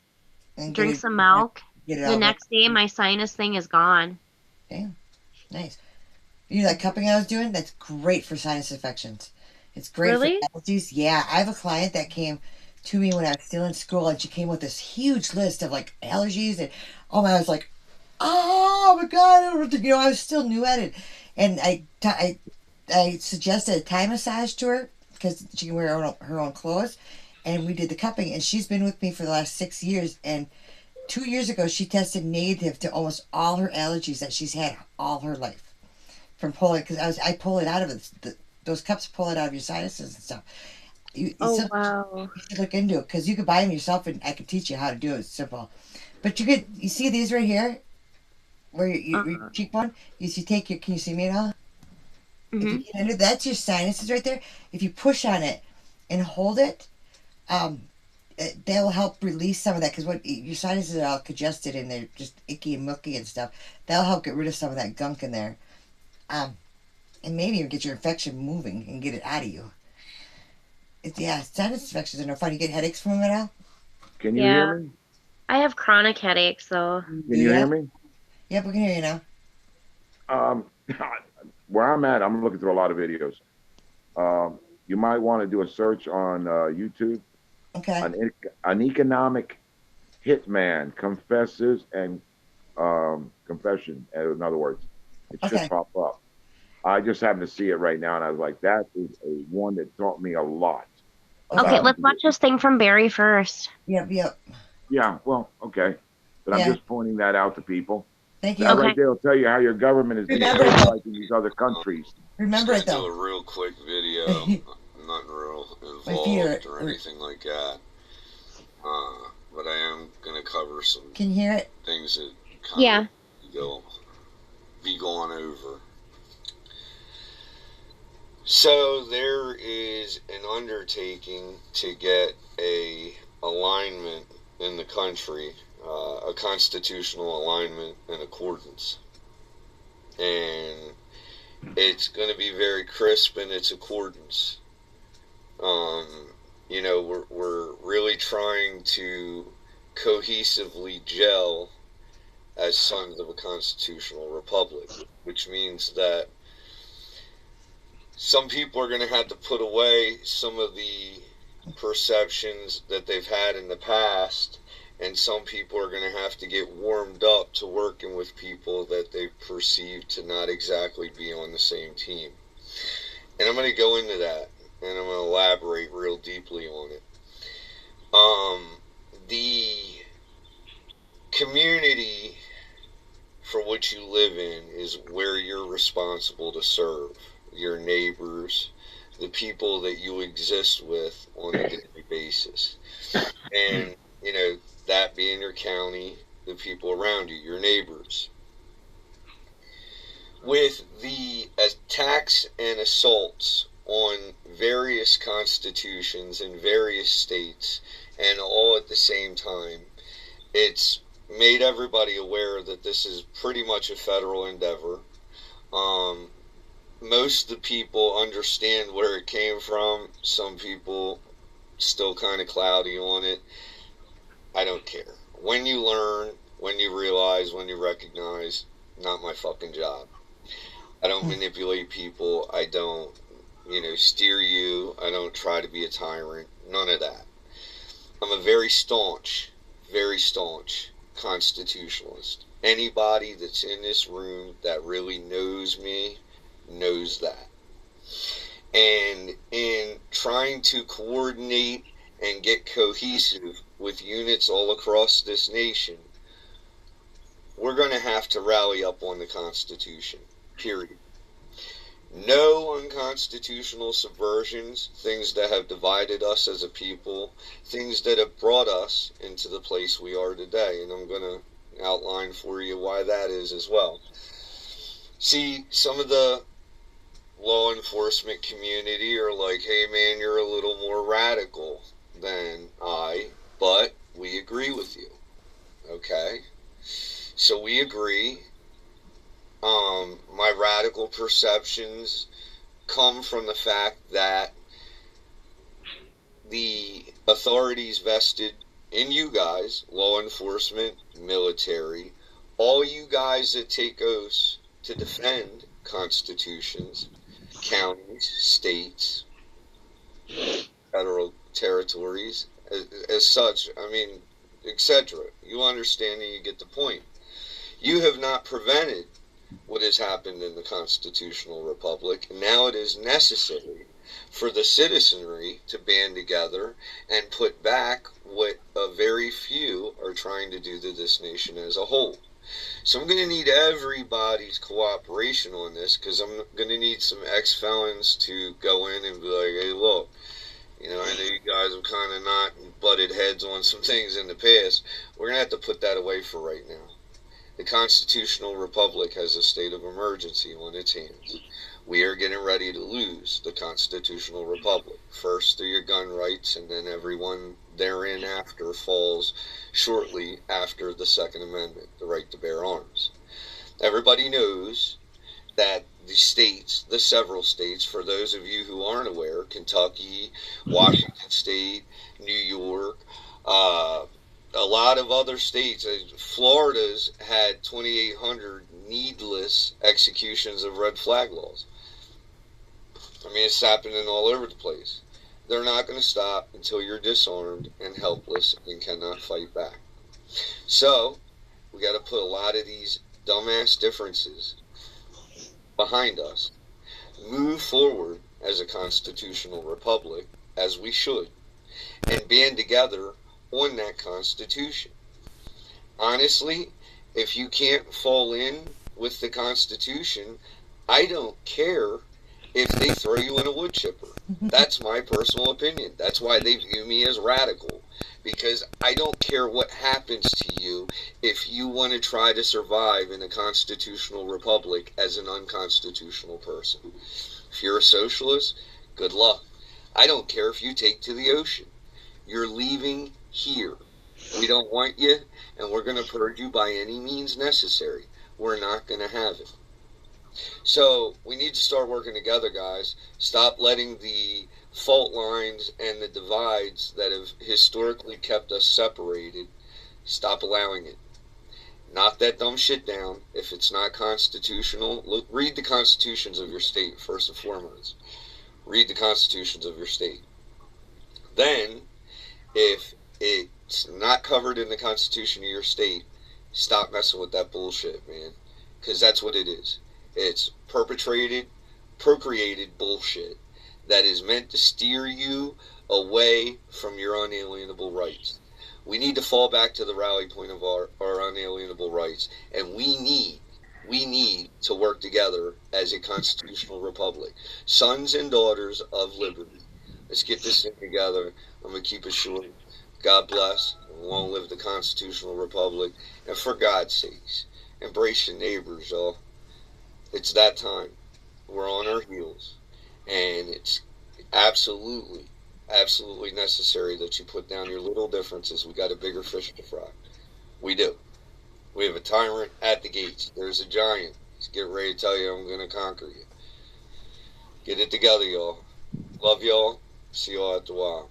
And drink get it- some milk. get it The out. next day, my sinus thing is gone. Damn. Nice. You know that cupping I was doing? That's great for sinus infections. It's great Really? for allergies. Yeah, I have a client that came to me when I was still in school, and she came with this huge list of like allergies, and I was like, oh my god, I was still new at it, and I suggested a Thai massage to her because she can wear her own clothes, and we did the cupping, and she's been with me for the last 6 years, and 2 years ago she tested negative to almost all her allergies that she's had all her life from pulling, because I pull it out of it. Those cups pull it out of your sinuses and stuff. Wow. You should look into it because you could buy them yourself, and I could teach you how to do it. It's simple, but you see these right here, where your cheekbone. You take your. Can you see me now? If you get under, that's your sinuses right there. If you push on it and hold it, that'll help release some of that, because your sinuses are all congested and they're just icky and milky and stuff. That'll help get rid of some of that gunk in there. And maybe even get your infection moving and get it out of you. Sinus infections are no fun. You get headaches from them at all? Can you hear me? I have chronic headaches, though. Can you hear me? Yep, we can hear you now. Where I'm at, I'm looking through a lot of videos. You might want to do a search on YouTube. Okay. An economic hitman confesses and confession. In other words, it should pop up. I just happened to see it right now, and I was like, that is a one that taught me a lot. Okay, let's watch this thing from Barry first. Yep. Yeah, well, okay. But I'm just pointing that out to people. Thank you. That right there will tell you how your government is destabilizing these other countries. Remember it, though. Do a real quick video. I'm not real involved or anything like that. But I am going to cover some Can you hear it? things that kind of be going over. So there is an undertaking to get a alignment in the country, a constitutional alignment in accordance. And it's going to be very crisp in its accordance. We're by trying to cohesively gel as sons of a constitutional republic, which means that some people are going to have to put away some of the perceptions that they've had in the past, and some people are going to have to get warmed up to working with people that they perceive to not exactly be on the same team. And I'm going to go into that, and I'm going to elaborate real deeply on it. The community for which you live in is where you're responsible to serve your neighbors, the people that you exist with on a daily basis. And, you know, that being your county, the people around you, your neighbors. With the attacks and assaults on various constitutions in various states, and all at the same time, it's made everybody aware that this is pretty much a federal endeavor. Most of the people understand where it came from. Some people still kind of cloudy on it. I don't care. When you learn, when you realize, when you recognize, not my fucking job. I don't manipulate people. I don't, steer you. I don't try to be a tyrant. None of that. I'm a very staunch constitutionalist. Anybody that's in this room that really knows me knows that. And in trying to coordinate and get cohesive with units all across this nation, we're going to have to rally up on the Constitution, period. No unconstitutional subversions, things that have divided us as a people, things that have brought us into the place we are today. And I'm going to outline for you why that is as well. See, some of the law enforcement community are like, hey man, you're a little more radical than I, but we agree with you. Okay? So we agree. My radical perceptions come from the fact that the authorities vested in you guys, law enforcement, military, all you guys that take oaths to defend constitutions, counties, states, federal territories, as such, etc. You understand and you get the point. You have not prevented what has happened in the constitutional republic. Now it is necessary for the citizenry to band together and put back what a very few are trying to do to this nation as a whole. So I'm going to need everybody's cooperation on this, because I'm going to need some ex-felons to go in and be like, hey, look, I know you guys have kind of not butted heads on some things in the past. We're going to have to put that away for right now. The constitutional republic has a state of emergency on its hands. We are getting ready to lose the constitutional republic. First through your gun rights, and then everyone therein after falls shortly after the Second Amendment, the right to bear arms. Everybody knows that the states, the several states, for those of you who aren't aware, Kentucky, Washington State, New York, a lot of other states, Florida's had 2,800 needless executions of red flag laws. It's happening all over the place. They're not going to stop until you're disarmed and helpless and cannot fight back. So, we got to put a lot of these dumbass differences behind us. Move forward as a constitutional republic, as we should, and band together on that Constitution. Honestly, if you can't fall in with the Constitution, I don't care if they throw you in a wood chipper. That's my personal opinion. That's why they view me as radical, because I don't care what happens to you if you want to try to survive in a constitutional republic as an unconstitutional person. If you're a socialist, good luck. I don't care if you take to the ocean. You're leaving here. We don't want you, and we're going to purge you by any means necessary. We're not going to have it. So we need to start working together, guys. Stop letting the fault lines and the divides that have historically kept us separated, stop allowing it. Knock that dumb shit down. If it's not constitutional, look, read the constitutions of your state first and foremost. Read the constitutions of your state. Then, if it's not covered in the constitution of your state, stop messing with that bullshit, man. Because that's what it is. It's procreated bullshit that is meant to steer you away from your unalienable rights. We need to fall back to the rally point of our unalienable rights, and we need to work together as a constitutional republic. Sons and daughters of liberty. Let's get this thing together. I'm going to keep it short. God bless, and long live the constitutional republic. And for God's sakes, embrace your neighbors, y'all. It's that time. We're on our heels, and it's absolutely necessary that you put down your little differences. We got a bigger fish to fry. We do. We have a tyrant at the gates. There's a giant. He's getting ready to tell you, I'm going to conquer you. Get it together, y'all. Love y'all. See y'all at the wild.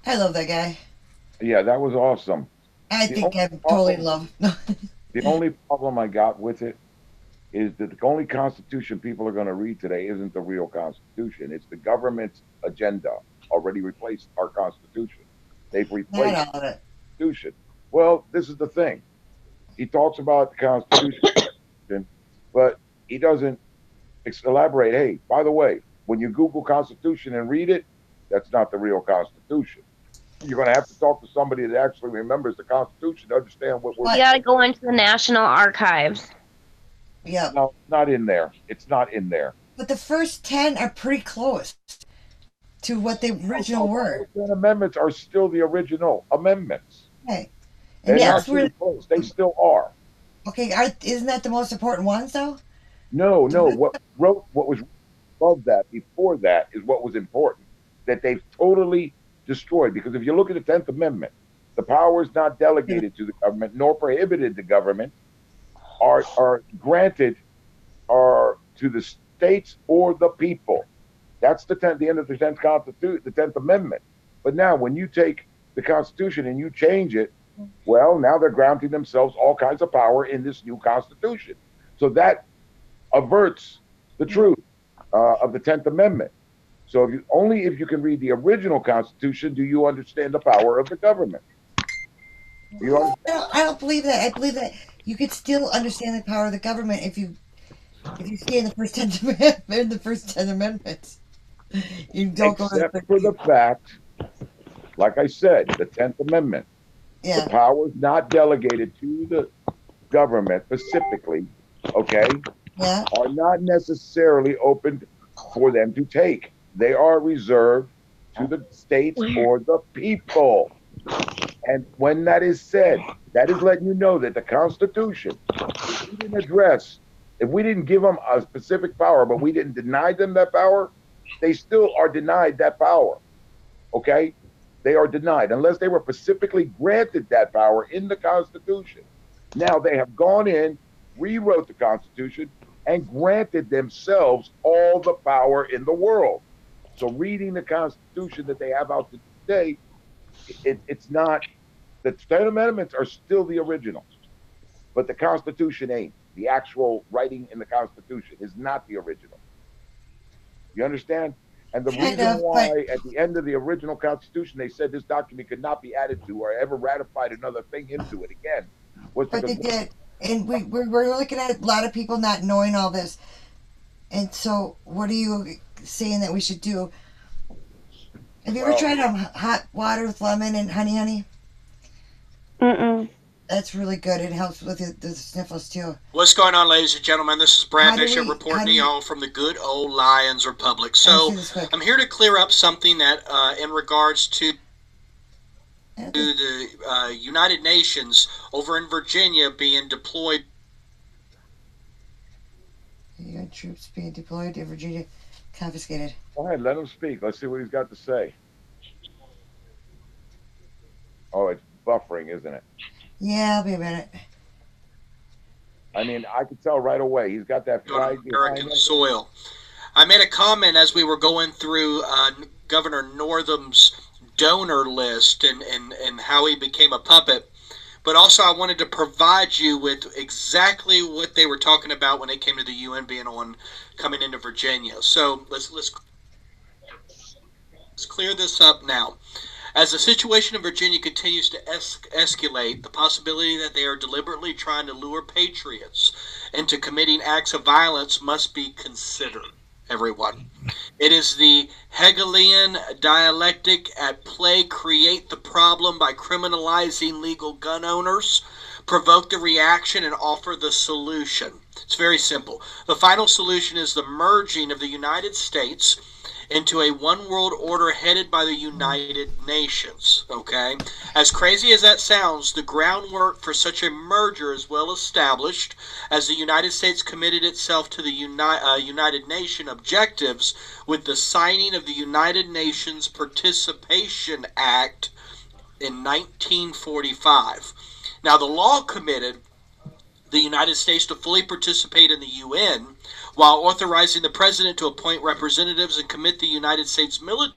I love that guy. Yeah, that was awesome. I think I'm totally in love. The only problem I got with it is that the only constitution people are going to read today isn't the real constitution. It's the government's agenda already replaced our constitution. They've replaced Not all of it. the constitution. Well, this is the thing. He talks about the constitution, but he doesn't elaborate. Hey, by the way, when you Google constitution and read it, that's not the real constitution. You're going to have to talk to somebody that actually remembers the constitution to understand what we're... You got to go into the National Archives. Yeah. No, not in there. It's not in there. But the first 10 are pretty close to what the original were. The amendments are still the original amendments. Okay. And And they're that's where... close. They still are. Okay, isn't that the most important ones, though? No. What was above that, before that, is what was important. That they've totally destroyed. Because if you look at the 10th Amendment, the powers not delegated to the government nor prohibited the government are granted are to the states or the people. That's the end of the 10th Constitution, the 10th Amendment. But now, when you take the Constitution and you change it, well, now they're granting themselves all kinds of power in this new Constitution. So that averts the truth of the 10th Amendment. So only if you can read the original Constitution do you understand the power of the government. You understand? I don't believe that. I believe that you could still understand the power of the government if you stay in the first 10 in the first 10 amendments. You don't Except go for the fact, like I said, the 10th Amendment. Yeah. The powers not delegated to the government specifically, okay, are not necessarily open for them to take. They are reserved to the states or the people. And when that is said, that is letting you know that the Constitution, if we didn't address, if we didn't give them a specific power, but we didn't deny them that power, they still are denied that power. Okay? They are denied unless they were specifically granted that power in the Constitution. Now they have gone in, rewrote the Constitution, and granted themselves all the power in the world. So reading the Constitution that they have out today, it's not, the 10 Amendments are still the original, but the Constitution ain't. The actual writing in the Constitution is not the original. You understand? And the reason why at the end of the original Constitution they said this document could not be added to or ever ratified another thing into it again was but they did. And we're looking at a lot of people not knowing all this. And so what are you saying that we should do? Have you ever tried hot water with lemon and honey? Mm-mm. That's really good. It helps with the sniffles too. What's going on, ladies and gentlemen? This is Brad Bishop reporting to y'all from the good old Lions Republic. So I'm here to clear up something that in regards to the United Nations over in Virginia being deployed. UN troops being deployed to Virginia, confiscated. Go ahead, let him speak. Let's see what he's got to say. Oh, it's buffering, isn't it? Yeah, I'll be a minute. I mean, I could tell right away. He's got that pride behind American him. soil. I made a comment as we were going through Governor Northam's donor list and how he became a puppet. But also, I wanted to provide you with exactly what they were talking about when it came to the UN being on coming into Virginia. So let's clear this up now. As the situation in Virginia continues to escalate, the possibility that they are deliberately trying to lure patriots into committing acts of violence must be considered, everyone. It is the Hegelian dialectic at play: create the problem by criminalizing legal gun owners, provoke the reaction, and offer the solution. It's very simple. The final solution is the merging of the United States into a one world order headed by the United Nations. Okay? As crazy as that sounds, the groundwork for such a merger is well established, as the United States committed itself to the United Nations objectives with the signing of the United Nations Participation Act in 1945. Now, the law committed the United States to fully participate in the UN, while authorizing the president to appoint representatives and commit the United States military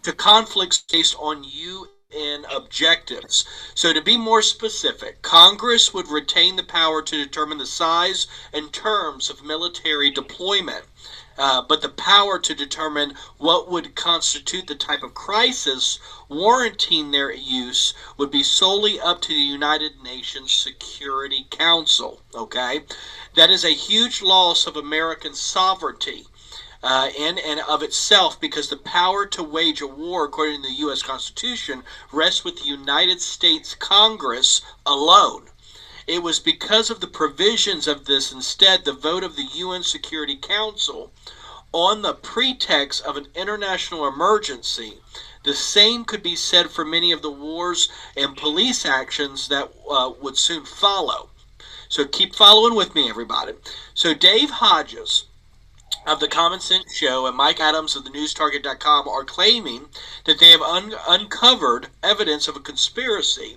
to conflicts based on UN objectives. So to be more specific, Congress would retain the power to determine the size and terms of military deployment, but the power to determine what would constitute the type of crisis warranting their use would be solely up to the United Nations Security Council. Okay? That is a huge loss of American sovereignty in and of itself, because the power to wage a war, according to the U.S. Constitution, rests with the United States Congress alone. It was because of the provisions of this, instead, the vote of the UN Security Council on the pretext of an international emergency. The same could be said for many of the wars and police actions that would soon follow. So keep following with me, everybody. So Dave Hodges of the Common Sense Show and Mike Adams of the NewsTarget.com are claiming that they have uncovered evidence of a conspiracy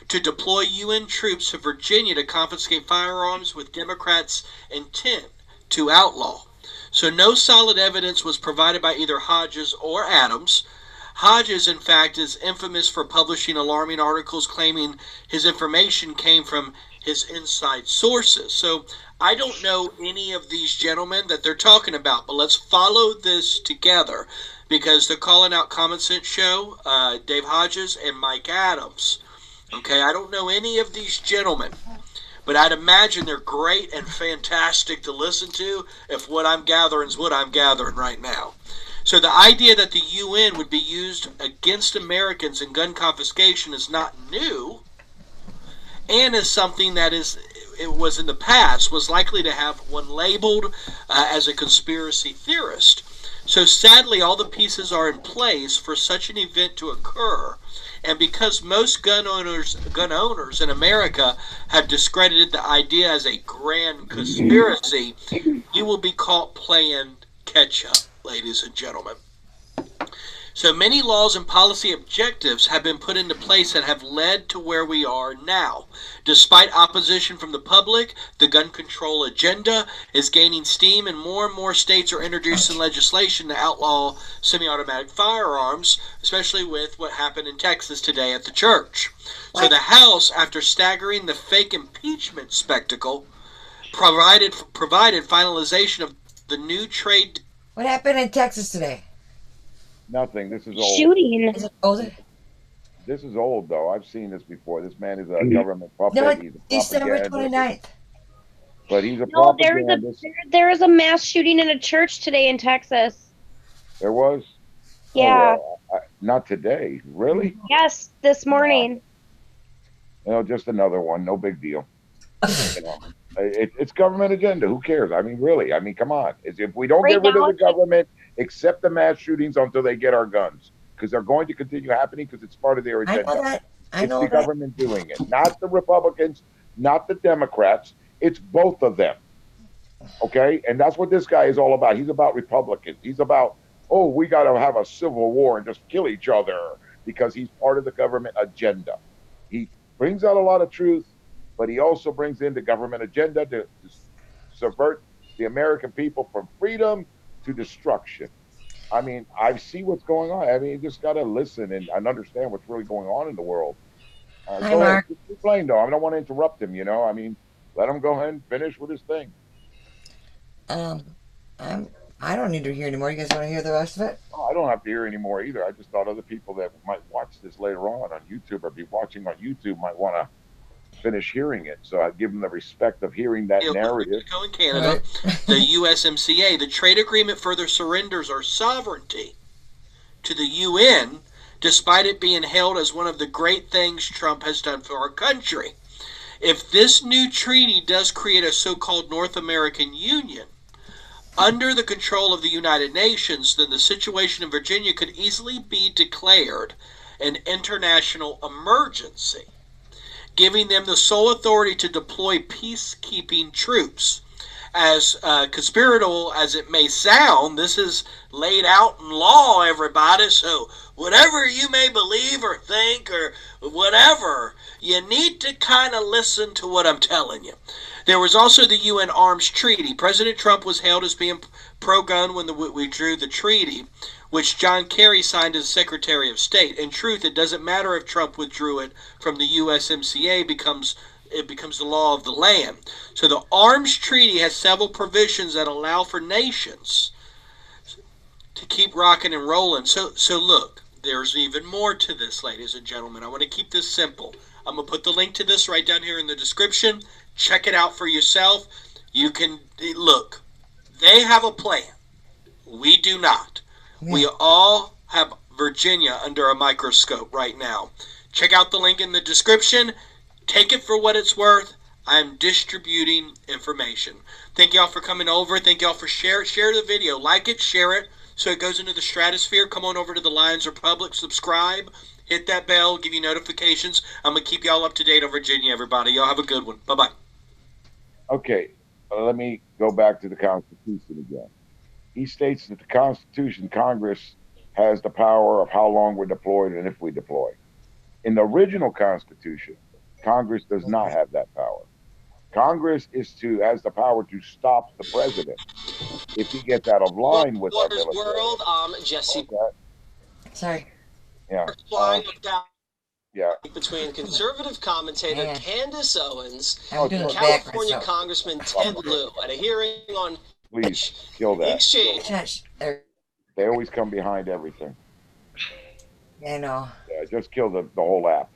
to deploy UN troops to Virginia to confiscate firearms with Democrats' intent to outlaw. So no solid evidence was provided by either Hodges or Adams. Hodges, in fact, is infamous for publishing alarming articles claiming his information came from his inside sources. So I don't know any of these gentlemen that they're talking about, but let's follow this together, because they're calling out Common Sense Show, Dave Hodges, and Mike Adams. Okay, I don't know any of these gentlemen, but I'd imagine they're great and fantastic to listen to if what I'm gathering is what I'm gathering right now. So the idea that the UN would be used against Americans in gun confiscation is not new, and is something that it was in the past, was likely to have one labeled as a conspiracy theorist. So sadly, all the pieces are in place for such an event to occur, and because most gun owners in America have discredited the idea as a grand conspiracy, you will be caught playing catch up, ladies and gentlemen. So many laws and policy objectives have been put into place that have led to where we are now. Despite opposition from the public, the gun control agenda is gaining steam, and more states are introducing legislation to outlaw semi-automatic firearms, especially with what happened in Texas today at the church. So the House, after staggering the fake impeachment spectacle, provided finalization of the new trade. What happened in Texas today? Nothing. This is old. Shooting. Is it old? This is old, though. I've seen this before. This man is a government puppet. No, He's a December propagandist. 29th. But he's a No, propagandist. there was a mass shooting in a church today in Texas. There was? Yeah. Oh, not today. Really? Yes, this morning. Just another one. No big deal. It's government agenda. Who cares? I mean, really. I mean, come on. If we don't get rid of the government, accept the mass shootings until they get our guns, because they're going to continue happening because it's part of their agenda. I know that. It's the government doing it, not the Republicans, not the Democrats. It's both of them. Okay? And that's what this guy is all about. He's about Republicans. He's about, we got to have a civil war and just kill each other, because he's part of the government agenda. He brings out a lot of truth, but he also brings in the government agenda to subvert the American people from freedom to destruction. I mean, I see what's going on. I mean, you just got to listen and understand what's really going on in the world. Hi, Go ahead. Mark. Keep playing, though. I don't want to interrupt him, you know. I mean, let him go ahead and finish with his thing. I don't need to hear anymore. You guys want to hear the rest of it? Oh, I don't have to hear anymore either. I just thought other people that might watch this later on YouTube or be watching on YouTube might want to finish hearing it. So I give them the respect of hearing that narrative. Mexico and Canada, the USMCA, the trade agreement further surrenders our sovereignty to the UN, despite it being hailed as one of the great things Trump has done for our country. If this new treaty does create a so-called North American Union under the control of the United Nations, then the situation in Virginia could easily be declared an international emergency, giving them the sole authority to deploy peacekeeping troops. As conspiratorial as it may sound, this is laid out in law, everybody. So whatever you may believe or think or whatever, you need to kind of listen to what I'm telling you. There was also the UN Arms Treaty. President Trump was hailed as being pro-gun when we drew the treaty, which John Kerry signed as Secretary of State. In truth, it doesn't matter if Trump withdrew it from the USMCA, it becomes the law of the land. So the Arms Treaty has several provisions that allow for nations to keep rocking and rolling. So look, there's even more to this, ladies and gentlemen. I want to keep this simple. I'm going to put the link to this right down here in the description. Check it out for yourself. You can look. They have a plan. We do not. Yeah. We all have Virginia under a microscope right now. Check out the link in the description. Take it for what it's worth. I'm distributing information. Thank y'all for coming over. Thank y'all for share the video. Like it, share it, so it goes into the stratosphere. Come on over to the Lions Republic. Subscribe. Hit that bell. Give you notifications. I'm going to keep y'all up to date on Virginia, everybody. Y'all have a good one. Bye-bye. Okay. Let me go back to the Constitution again. He states that the Constitution, Congress has the power of how long we're deployed and if we deploy. In the original Constitution, Congress does not have that power. Congress has the power to stop the president if he gets out of line with our military. World, Jesse. Okay. Sorry. Yeah. Yeah. Between conservative commentator Candace Owens and California Congressman Ted Lieu at a hearing on Please kill that. Exchange. They always come behind everything. I know. Yeah, just kill the whole app.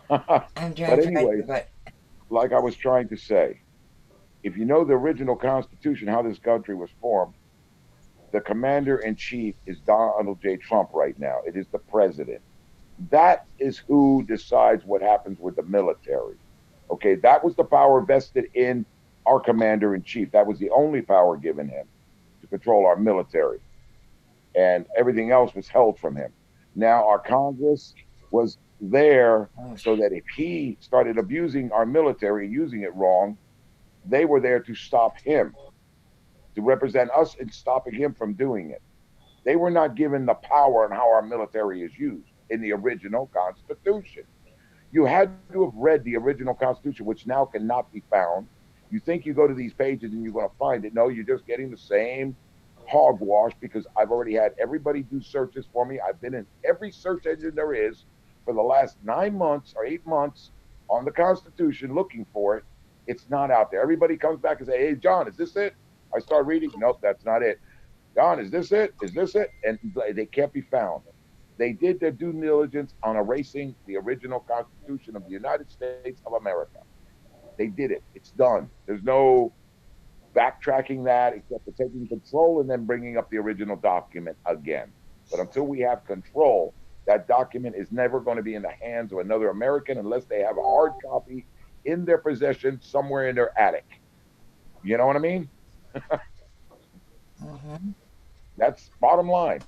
I'm trying but anyway, like I was trying to say, if you know the original Constitution, how this country was formed, the commander-in-chief is Donald J. Trump right now. It is the president. That is who decides what happens with the military. Okay, that was the power vested in our commander-in-chief. That was the only power given him to control our military. And everything else was held from him. Now our Congress was there so that if he started abusing our military, using it wrong, they were there to stop him, to represent us in stopping him from doing it. They were not given the power on how our military is used in the original Constitution. You had to have read the original Constitution, which now cannot be found. You think you go to these pages and you're going to find it. No, you're just getting the same hogwash, because I've already had everybody do searches for me. I've been in every search engine there is for the last 9 months or 8 months on the Constitution looking for it. It's not out there. Everybody comes back and say, hey, John, is this it? I start reading. Nope, that's not it. John, is this it? Is this it? And they can't be found. They did their due diligence on erasing the original Constitution of the United States of America. They did it. It's done. There's no backtracking that except for taking control and then bringing up the original document again. But until we have control, that document is never going to be in the hands of another American unless they have a hard copy in their possession somewhere in their attic. You know what I mean? That's bottom line.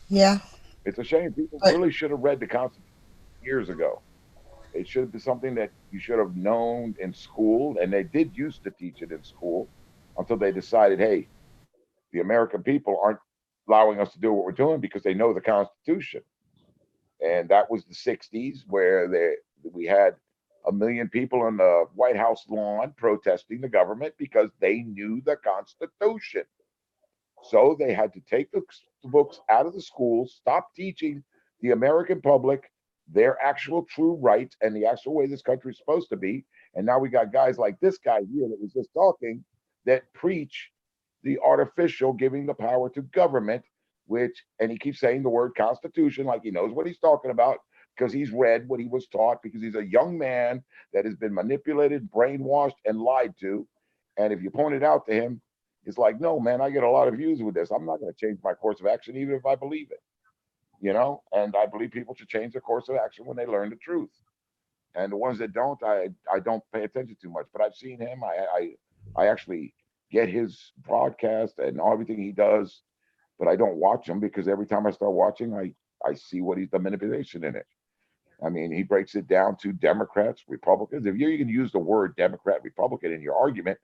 Yeah. It's a shame. People really should have read the Constitution years ago. It should have been something that you should have known in school, and they did used to teach it in school until they decided, hey, the American people aren't allowing us to do what we're doing because they know the Constitution. And that was the 60s where we had 1 million people on the White House lawn protesting the government because they knew the Constitution. So they had to take the books out of the schools, stop teaching the American public their actual true rights and the actual way this country is supposed to be. And now we got guys like this guy here that was just talking that preach the artificial giving the power to government, and he keeps saying the word Constitution like he knows what he's talking about because he's read what he was taught, because he's a young man that has been manipulated, brainwashed, and lied to. And if you point it out to him, it's like, no, man, I get a lot of views with this. I'm not going to change my course of action, even if I believe it, and I believe people should change their course of action when they learn the truth. And the ones that don't, I don't pay attention too much, but I've seen him. I actually get his broadcast and everything he does, but I don't watch him because every time I start watching, I see what the manipulation in it. I mean, he breaks it down to Democrats, Republicans. If you're going to use the word Democrat, Republican in your argument,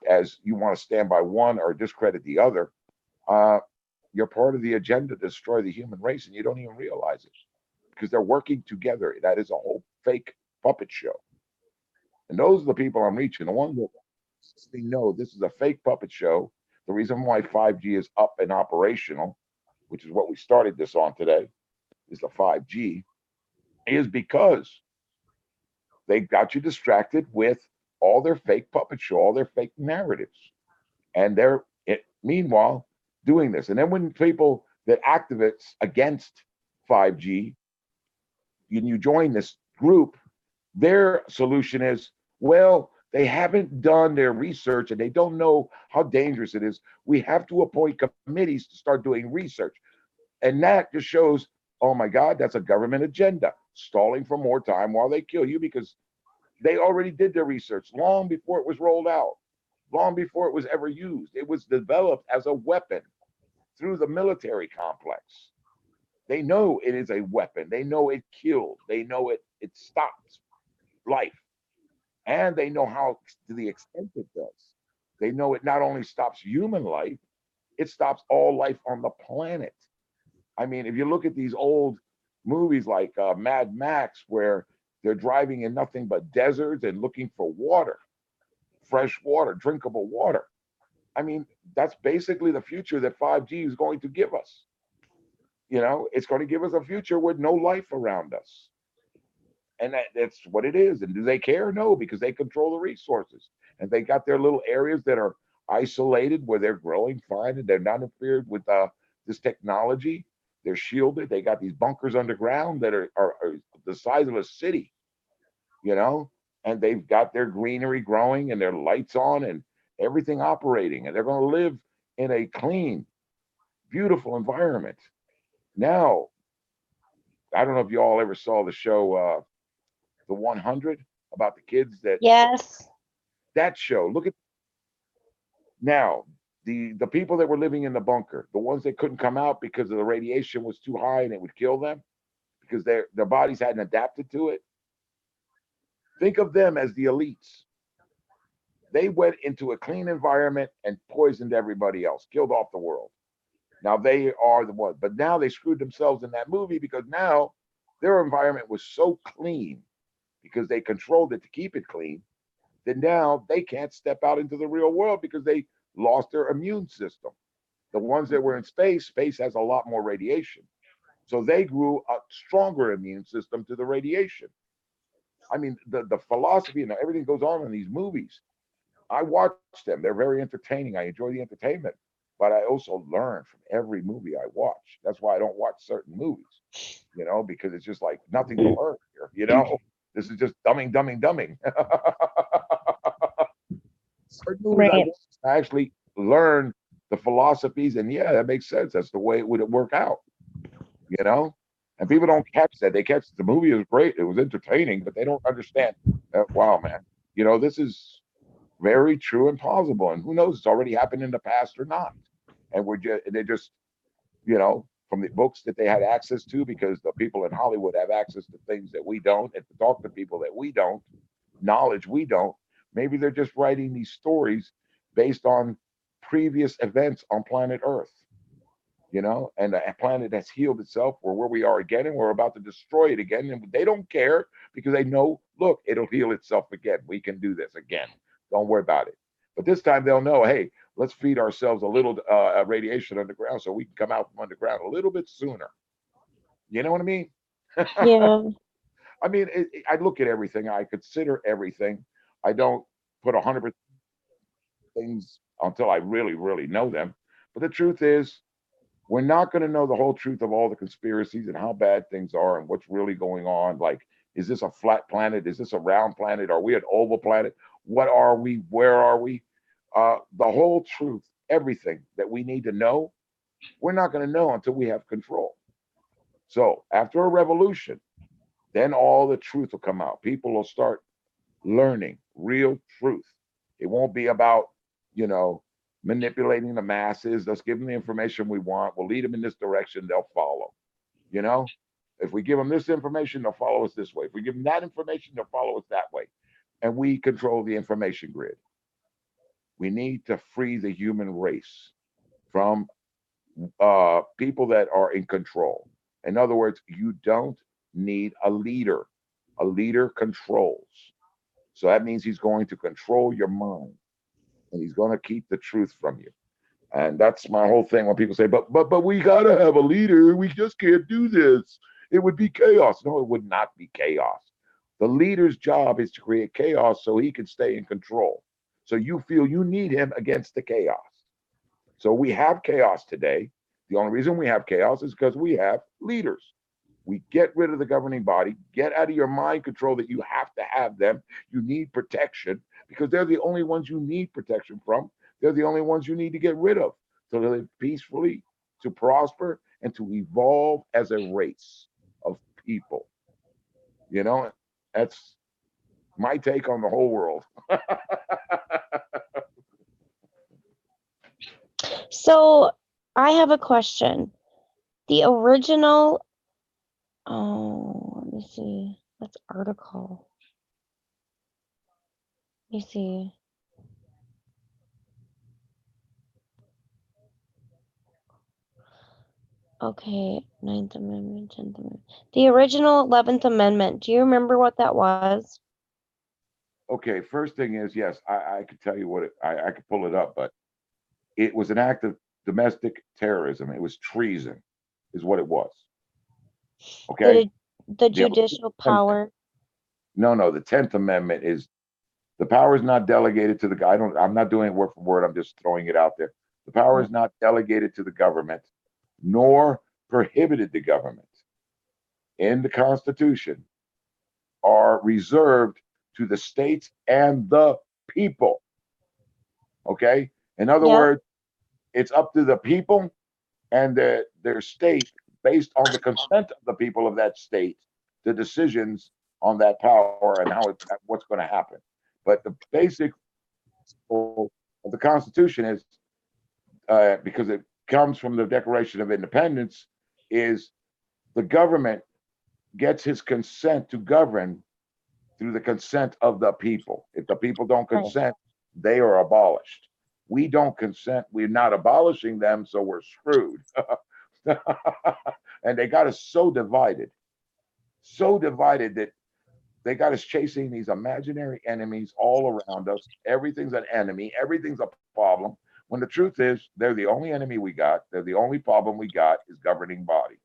as you want to stand by one or discredit the other, you're part of the agenda to destroy the human race, and you don't even realize it because they're working together. That is a whole fake puppet show. And those are the people I'm reaching, the ones that know this is a fake puppet show. The reason why 5G is up and operational, which is what we started this on today, is the 5G, is because they got you distracted with all their fake puppet show, all their fake narratives. And they're, meanwhile, doing this. And then when people that activists against 5G, you join this group, their solution is, well, they haven't done their research and they don't know how dangerous it is. We have to appoint committees to start doing research. And that just shows, oh my God, that's a government agenda, stalling for more time while they kill you, because they already did their research long before it was rolled out, long before it was ever used. It was developed as a weapon through the military complex. They know it is a weapon. They know it kills. They know it stops life. And they know how, to the extent it does. They know it not only stops human life, it stops all life on the planet. I mean, if you look at these old movies like Mad Max, where they're driving in nothing but deserts and looking for water, fresh water, drinkable water. I mean, that's basically the future that 5G is going to give us. It's going to give us a future with no life around us. And that's what it is. And do they care? No, because they control the resources. And they got their little areas that are isolated where they're growing fine and they're not interfered with this technology. They're shielded. They got these bunkers underground that are the size of a city, and they've got their greenery growing and their lights on and everything operating. And they're going to live in a clean, beautiful environment. Now, I don't know if you all ever saw the show, The 100, about the kids that. Yes. That show. Look at now. The people that were living in the bunker, the ones that couldn't come out because of the radiation was too high and it would kill them because their bodies hadn't adapted to it. Think of them as the elites. They went into a clean environment and poisoned everybody else, killed off the world. Now they are the ones, but now they screwed themselves in that movie because now their environment was so clean because they controlled it to keep it clean that now they can't step out into the real world because they lost their immune system. The ones that were in space has a lot more radiation. So they grew a stronger immune system to the radiation. I mean, the philosophy and everything goes on in these movies. I watch them. They're very entertaining. I enjoy the entertainment, but I also learn from every movie I watch. That's why I don't watch certain movies, because it's just like nothing to learn here, This is just dumbing. Certain movies I actually learn the philosophies, and yeah, that makes sense. That's the way it would work out, And people don't catch that. They catch the movie is great. It was entertaining, but they don't understand that, wow, man, this is very true and plausible. And who knows, it's already happened in the past or not. And they're just, from the books that they had access to, because the people in Hollywood have access to things that we don't, and to talk to people that we don't, knowledge we don't. Maybe they're just writing these stories based on previous events on planet Earth. you know, and the planet has healed itself. We're where we are again, and we're about to destroy it again. And they don't care because they know, look, it'll heal itself again. We can do this again. Don't worry about it. But this time they'll know, hey, let's feed ourselves a little radiation underground so we can come out from underground a little bit sooner. You know what I mean? Yeah. I mean, I look at everything. I consider everything. I don't put 100% things until I really, really know them. But the truth is, we're not going to know the whole truth of all the conspiracies and how bad things are and what's really going on. Like, is this a flat planet? Is this a round planet? Are we an oval planet? What are we? Where are we? The whole truth, everything that we need to know, we're not going to know until we have control. So after a revolution, then all the truth will come out. People will start learning real truth. It won't be about, you know, manipulating the masses. Let's give them the information we want. We'll lead them in this direction. They'll follow. You know, if we give them this information, they'll follow us this way. If we give them that information, they'll follow us that way. And we control the information grid. We need to free the human race from people that are in control. In other words, you don't need a leader. A leader controls. So that means he's going to control your mind, and he's going to keep the truth from you. And that's my whole thing when people say, but we got to have a leader. We just can't do this. It would be chaos. No, it would not be chaos. The leader's job is to create chaos so he can stay in control. So you feel you need him against the chaos. So we have chaos today. The only reason we have chaos is because we have leaders. We get rid of the governing body, get out of your mind control that you have to have them. You need protection because they're the only ones you need protection from. They're the only ones you need to get rid of to live peacefully, to prosper, and to evolve as a race of people. You know, that's my take on the whole world. So I have a question. The original, oh, let me see. That's article. Let me see. Okay, 9th Amendment, 10th Amendment. The original 11th Amendment. Do you remember what that was? Okay, first thing is, yes, I could tell you what I could pull it up, but it was an act of domestic terrorism. It was treason, is what it was. Okay? The judicial power. No, the 10th Amendment is the power is not delegated to the guy. I'm not doing it word for word. I'm just throwing it out there. The power is not delegated to the government, nor prohibited the government in the Constitution, are reserved to the states and the people. Okay? In other words, it's up to the people and their state, based on the consent of the people of that state, the decisions on that power and what's going to happen. But the basic of the Constitution is, because it comes from the Declaration of Independence, is the government gets his consent to govern through the consent of the people. If the people don't consent, they are abolished. We don't consent. We're not abolishing them, so we're screwed. And they got us so divided that they got us chasing these imaginary enemies all around us. Everything's an enemy. Everything's a problem. When the truth is, they're the only enemy we got. They're the only problem we got is governing body.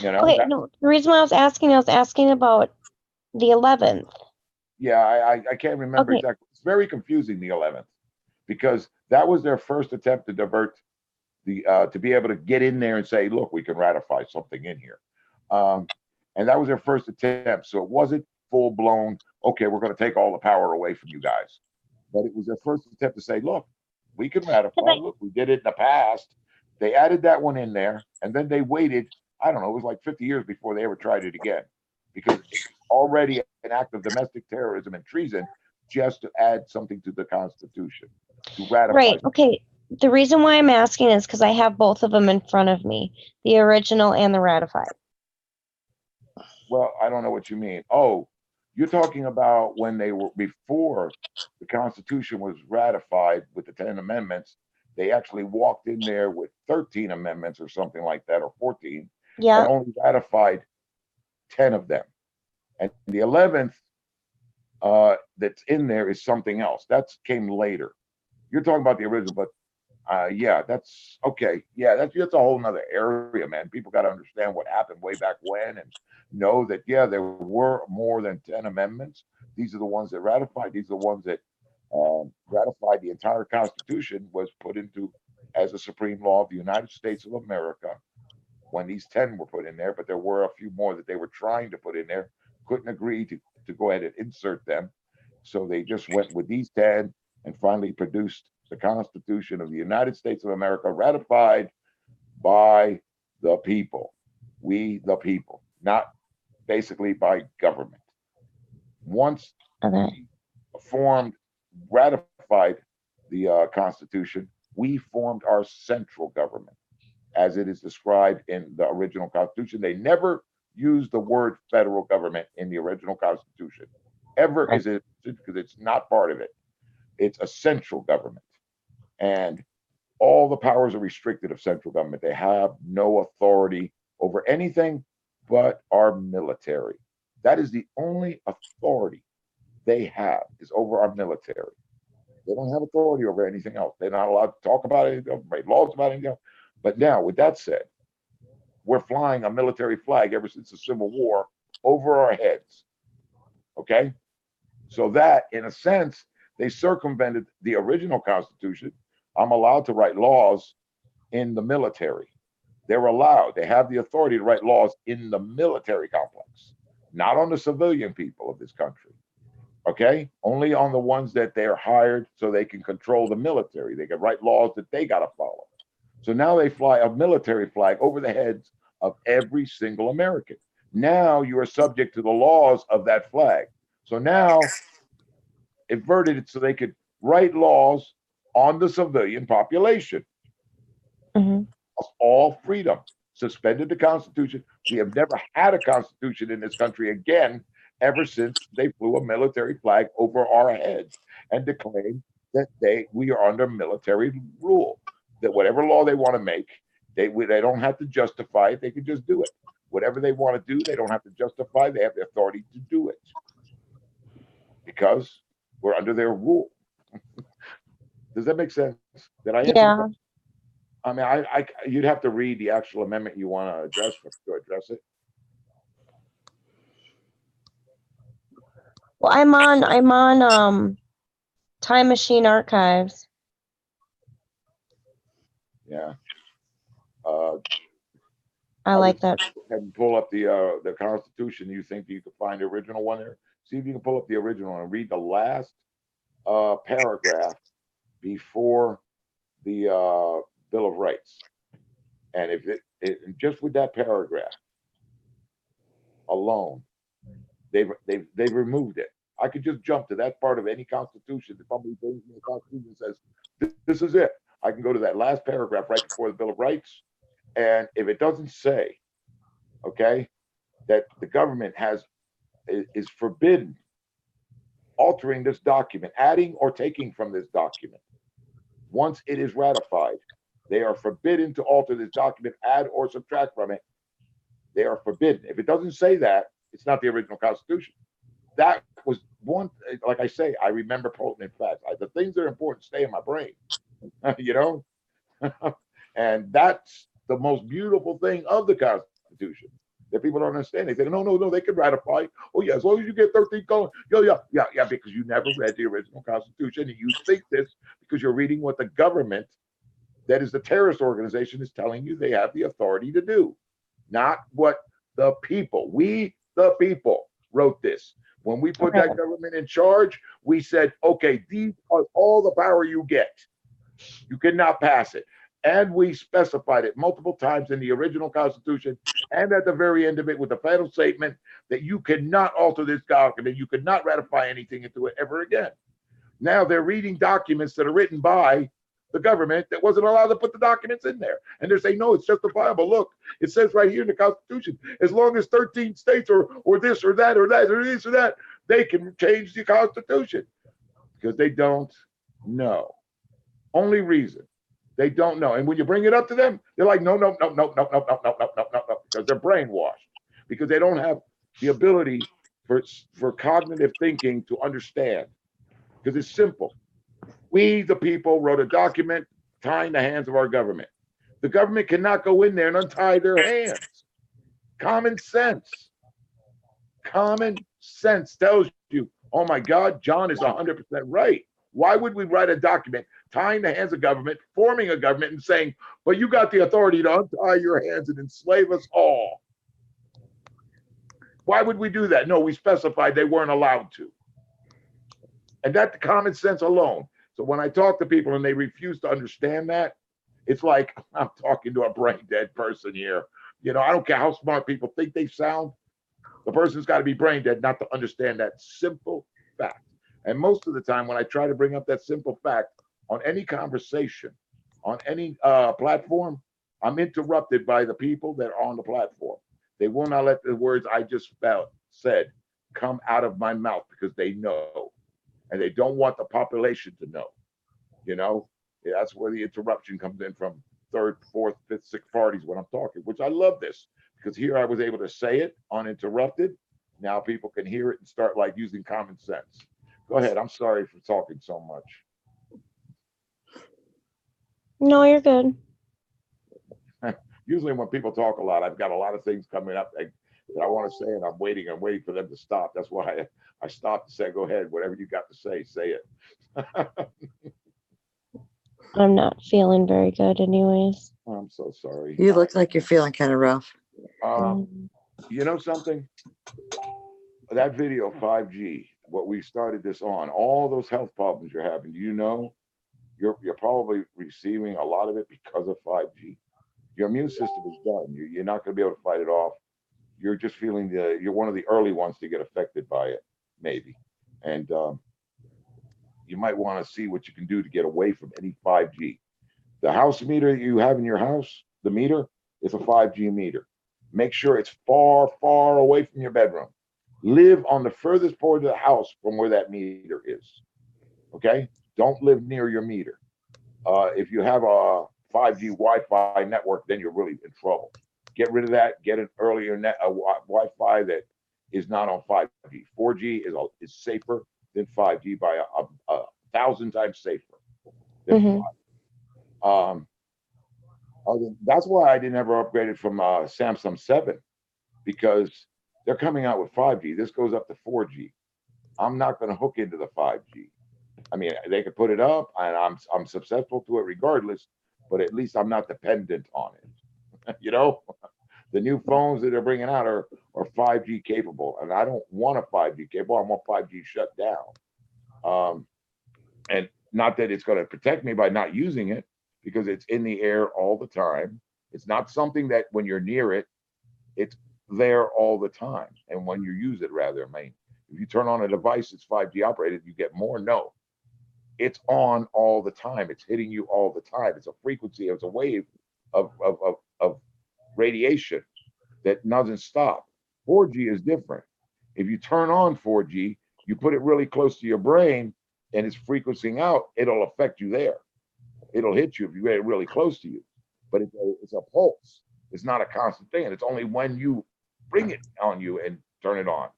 You know. Okay, no. The reason why I was asking about the 11th. Yeah, I can't remember exactly. It's very confusing, the 11th, because that was their first attempt to divert the to be able to get in there and say, look, we can ratify something in here. And that was their first attempt. So it wasn't full blown, okay, we're going to take all the power away from you guys. But it was their first attempt to say, look, we can ratify. Look, we did it in the past. They added that one in there. And then they waited, I don't know, it was like 50 years before they ever tried it again. Because it's already an act of domestic terrorism and treason just to add something to the Constitution, to ratify. Right, okay. The reason why I'm asking is because I have both of them in front of me, the original and the ratified. Well, I don't know what you mean. Oh, you're talking about when they were before the Constitution was ratified with the 10 amendments. They actually walked in there with 13 amendments or something like that, or 14, Yeah. and only ratified 10 of them. And the 11th that's in there is something else. That came later. You're talking about the original, but yeah, that's okay. Yeah, that's a whole nother area, man. People got to understand what happened way back when and know that, yeah, there were more than 10 amendments. These are the ones that ratified. These are the ones that ratified the entire Constitution, was put into as a supreme law of the United States of America when these 10 were put in there. But there were a few more that they were trying to put in there, couldn't agree to go ahead and insert them. So they just went with these 10 and finally produced the Constitution of the United States of America, ratified by the people. We, the people, not basically by government. Once we ratified the Constitution, we formed our central government as it is described in the original Constitution. They never used the word federal government in the original Constitution, ever, is it, because it's not part of it. It's a central government. And all the powers are restricted of central government. They have no authority over anything but our military. That is the only authority they have, is over our military. They don't have authority over anything else. They're not allowed to talk about it, make laws about anything else. But now, with that said, we're flying a military flag ever since the Civil War over our heads. Okay? So that, in a sense, they circumvented the original Constitution. I'm allowed to write laws in the military. They're allowed. They have the authority to write laws in the military complex, not on the civilian people of this country. Okay? Only on the ones that they're hired so they can control the military. They can write laws that they got to follow. So now they fly a military flag over the heads of every single American. Now you are subject to the laws of that flag. So now inverted it so they could write laws on the civilian population. All freedom. Suspended the Constitution. We have never had a Constitution in this country again ever since they flew a military flag over our heads and declared that we are under military rule. That whatever law they want to make, they don't have to justify it. They can just do it. Whatever they want to do, they don't have to justify. They have the authority to do it because we're under their rule. Does that make sense? Did I answer? Yeah. I mean, you'd have to read the actual amendment you want to address to address it. Well, I'm on Time Machine Archives. Yeah. I like that. Have you pull up the Constitution? You think you could find the original one there? See if you can pull up the original and read the last paragraph before the Bill of Rights. And if it just with that paragraph alone, they've removed it. I could just jump to that part of any Constitution. If somebody brings me a Constitution and says, this is it, I can go to that last paragraph right before the Bill of Rights. And if it doesn't say, okay, that the government is forbidden altering this document, adding or taking from this document, once it is ratified, they are forbidden to alter this document, add or subtract from it. They are forbidden. If it doesn't say that, it's not the original Constitution. That was one, like I say, I remember pertinent facts. The things that are important stay in my brain, you know? And that's the most beautiful thing of the Constitution that people don't understand. They say, no, they can ratify. Oh, yeah, as long as you get 13 colors. Yeah, because you never read the original Constitution. And you think this because you're reading what the government, that is the terrorist organization, is telling you they have the authority to do, not what the people, we, the people, wrote this. When we put that government in charge, we said, okay, these are all the power you get. You cannot pass it. And we specified it multiple times in the original Constitution and at the very end of it with the final statement that you cannot alter this document. You cannot ratify anything into it ever again. Now they're reading documents that are written by the government that wasn't allowed to put the documents in there. And they're saying, no, it's justifiable. Look, it says right here in the Constitution, as long as 13 states or this or that or that or this or that, they can change the Constitution because they don't know. Only reason They don't know. And when you bring it up to them, they're like, no, no, no, no, no, no, no, no, no, no, no, no, because they're brainwashed, because they don't have the ability for cognitive thinking to understand, because it's simple. We, the people, wrote a document tying the hands of our government. The government cannot go in there and untie their hands. Common sense. Common sense tells you, oh my God, John is 100% right. Why would we write a document tying the hands of government, forming a government, and saying, but you got the authority to untie your hands and enslave us all? Why would we do that? No, we specified they weren't allowed to. And that's common sense alone. So when I talk to people and they refuse to understand that, it's like I'm talking to a brain dead person here. You know, I don't care how smart people think they sound. The person's got to be brain dead not to understand that simple fact. And most of the time, when I try to bring up that simple fact on any conversation, on any platform, I'm interrupted by the people that are on the platform. They will not let the words I just said come out of my mouth because they know. And they don't want the population to know. You know, that's where the interruption comes in from third, fourth, fifth, sixth parties when I'm talking, which I love this, because here I was able to say it uninterrupted. Now people can hear it and start like using common sense. Go ahead. I'm sorry for talking so much. No, you're good. Usually when people talk a lot, I've got a lot of things coming up that I want to say, and I'm waiting for them to stop. That's why I stopped to say, go ahead, whatever you got to say it. I'm not feeling very good anyways. I'm so sorry. You look like you're feeling kind of rough. You know something? That video, 5G, what we started this on, all those health problems you're having, you know, you're probably receiving a lot of it because of 5G. Your immune system is done. You're not going to be able to fight it off. You're just feeling you're one of the early ones to get affected by it, maybe. And you might want to see what you can do to get away from any 5G. The house meter you have in your house, the meter, is a 5G meter. Make sure it's far, far away from your bedroom. Live on the furthest part of the house from where that meter is. Okay? Don't live near your meter. If you have a 5G Wi-Fi network, then you're really in trouble. Get rid of that. Get an earlier Wi-Fi that is not on 5G. 4G is safer than 5G by a 1,000 times safer than 5G. That's why I didn't ever upgrade it from Samsung 7, because they're coming out with 5G. This goes up to 4G. I'm not going to hook into the 5G. I mean, they could put it up, and I'm susceptible to it regardless. But at least I'm not dependent on it. You know, the new phones that they're bringing out are 5G capable, and I don't want a 5G capable. I want 5G shut down. And not that it's going to protect me by not using it, because it's in the air all the time. It's not something that when you're near it, it's there all the time. And when you use it, rather, I mean, if you turn on a device that's 5G operated, you get more. No. It's on all the time. It's hitting you all the time. It's a frequency. It's a wave of radiation that doesn't stop. 4G is different. If you turn on 4G, you put it really close to your brain and it's frequencing out, it'll affect you there. It'll hit you if you get it really close to you. But it's a pulse. It's not a constant thing. And it's only when you bring it on you and turn it on.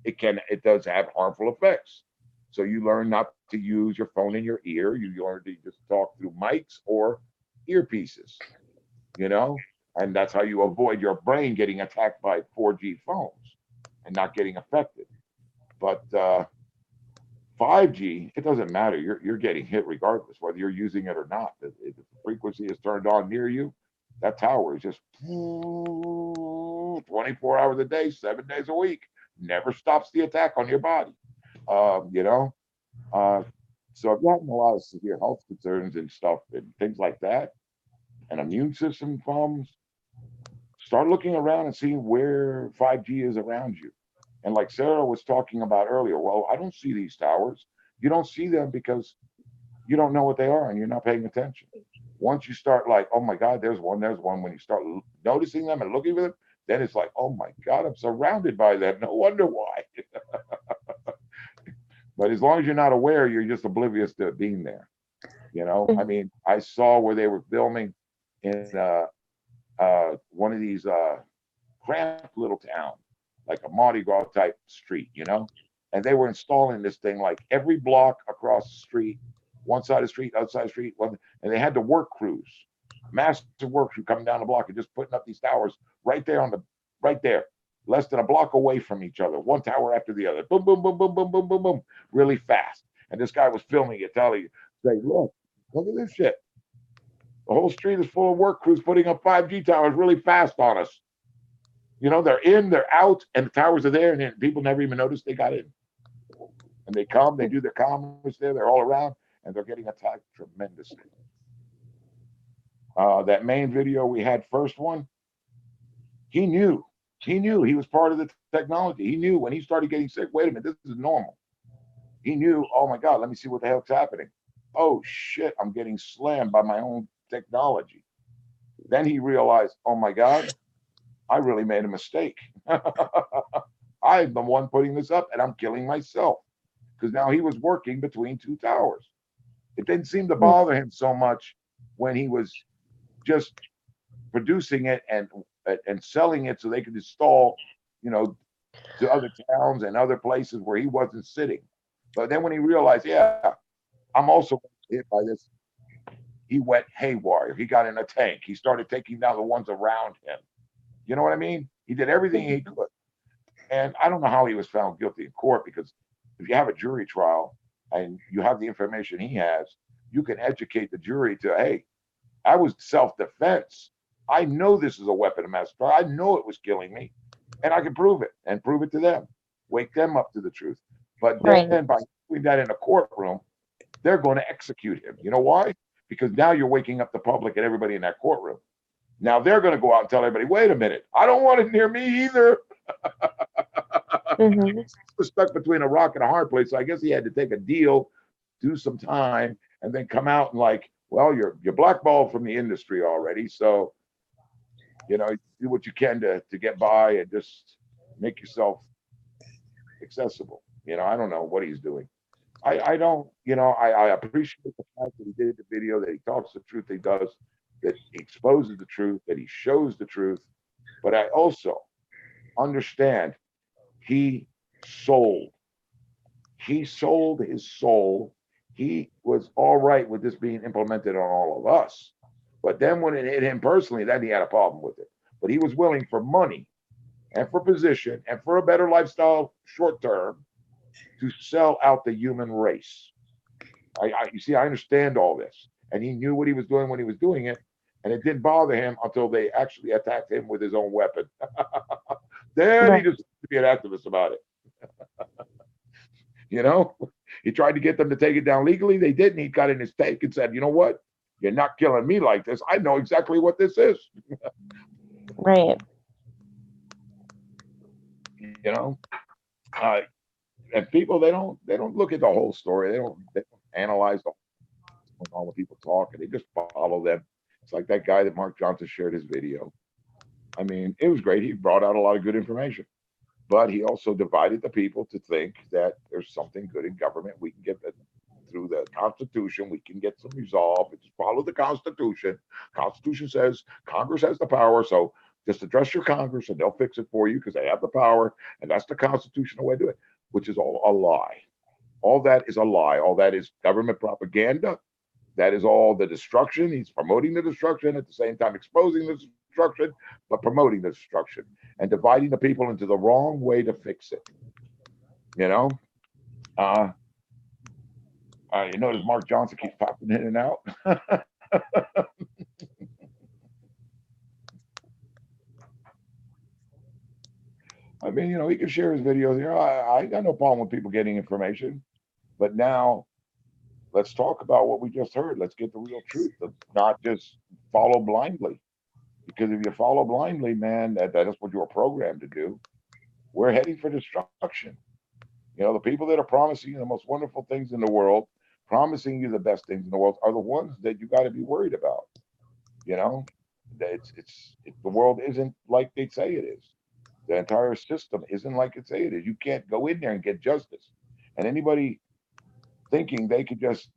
It does have harmful effects. So you learn not to use your phone in your ear. You learn to just talk through mics or earpieces, you know? And that's how you avoid your brain getting attacked by 4G phones and not getting affected. But 5G, it doesn't matter. You're getting hit regardless, whether you're using it or not. If the frequency is turned on near you, that tower is just 24 hours a day, 7 days a week. Never stops the attack on your body. You know, so if you're having a lot of severe health concerns and stuff and things like that, and immune system problems, start looking around and seeing where 5G is around you. And like Sarah was talking about earlier, well, I don't see these towers. You don't see them because you don't know what they are and you're not paying attention. Once you start like, oh my God, there's one. When you start noticing them and looking for them, then it's like, oh my God, I'm surrounded by them. No wonder why. But as long as you're not aware, you're just oblivious to it being there. You know, I mean, I saw where they were filming in one of these cramped little town, like a Mardi Gras type street, you know, and they were installing this thing like every block across the street, one side of the street, other side of the street, and they had the work crews, massive work crew coming down the block and just putting up these towers right there right there, less than a block away from each other, one tower after the other, boom, boom, boom, boom, boom, boom, boom, boom, really fast. And this guy was filming it, telling you, say, look at this shit. The whole street is full of work crews putting up 5G towers really fast on us. You know, they're in, they're out, and the towers are there, and then people never even notice they got in. And they come, they do their commerce there, they're all around, and they're getting attacked tremendously. That main video we had, first one, he knew he was part of the technology. He knew when he started getting sick, wait a minute, this is normal. He knew, oh my God, let me see what the hell's happening. Oh shit, I'm getting slammed by my own technology. Then he realized, oh my God, I really made a mistake. I'm the one putting this up and I'm killing myself. Because now he was working between two towers. It didn't seem to bother him so much when he was just producing it and selling it so they could install, you know, to other towns and other places where he wasn't sitting. But then when he realized, yeah, I'm also hit by this, he went haywire. He got in a tank. He started taking down the ones around him. You know what I mean? He did everything he could. And I don't know how he was found guilty in court, because if you have a jury trial and you have the information he has, you can educate the jury to, hey, I was self-defense. I know this is a weapon of mass destruction. I know it was killing me, and I can prove it and prove it to them, wake them up to the truth. But then by doing that in a courtroom, they're going to execute him. You know why? Because now you're waking up the public and everybody in that courtroom. Now they're going to go out and tell everybody, wait a minute, I don't want it near me either. He was stuck between a rock and a hard place. So I guess he had to take a deal, do some time, and then come out and like, well, you're blackballed from the industry already. So, you know, do what you can to get by and just make yourself accessible. You know, I don't know what he's doing. I don't, you know, I appreciate the fact that he did the video, that he talks the truth he does, that he exposes the truth, that he shows the truth. But I also understand he sold his soul. He was all right with this being implemented on all of us. But then when it hit him personally, then he had a problem with it. But he was willing for money and for position and for a better lifestyle short term to sell out the human race. You see, I understand all this. And he knew what he was doing when he was doing it. And it didn't bother him until they actually attacked him with his own weapon. Then he just to be an activist about it. You know, he tried to get them to take it down legally. They didn't. He got in his tank and said, you know what? You're not killing me like this. I know exactly what this is. Right. You know, and people, they don't look at the whole story. They don't analyze what's going on when people talk, and they just follow them. It's like that guy that Mark Johnson shared his video. I mean, it was great. He brought out a lot of good information, but he also divided the people to think that there's something good in government. We can get that through the Constitution. We can get some resolve. Just follow the Constitution. Constitution says Congress has the power, so just address your Congress and they'll fix it for you because they have the power, and that's the constitutional way to do it, which is all a lie. All that is a lie. All that is government propaganda. That is all the destruction. He's promoting the destruction, at the same time exposing the destruction, but promoting the destruction and dividing the people into the wrong way to fix it. You know? You notice Mark Johnson keeps popping in and out. I mean, you know, he can share his videos here. I got no problem with people getting information, but now let's talk about what we just heard. Let's get the real truth. Let's not just follow blindly, because if you follow blindly, man, that's what you're programmed to do. We're heading for destruction. You know, the people that are promising you the most wonderful things in the world, promising you the best things in the world, are the ones that you got to be worried about. You know, the world isn't like they say it is. The entire system isn't like it say it is. You can't go in there and get justice. And anybody thinking they could just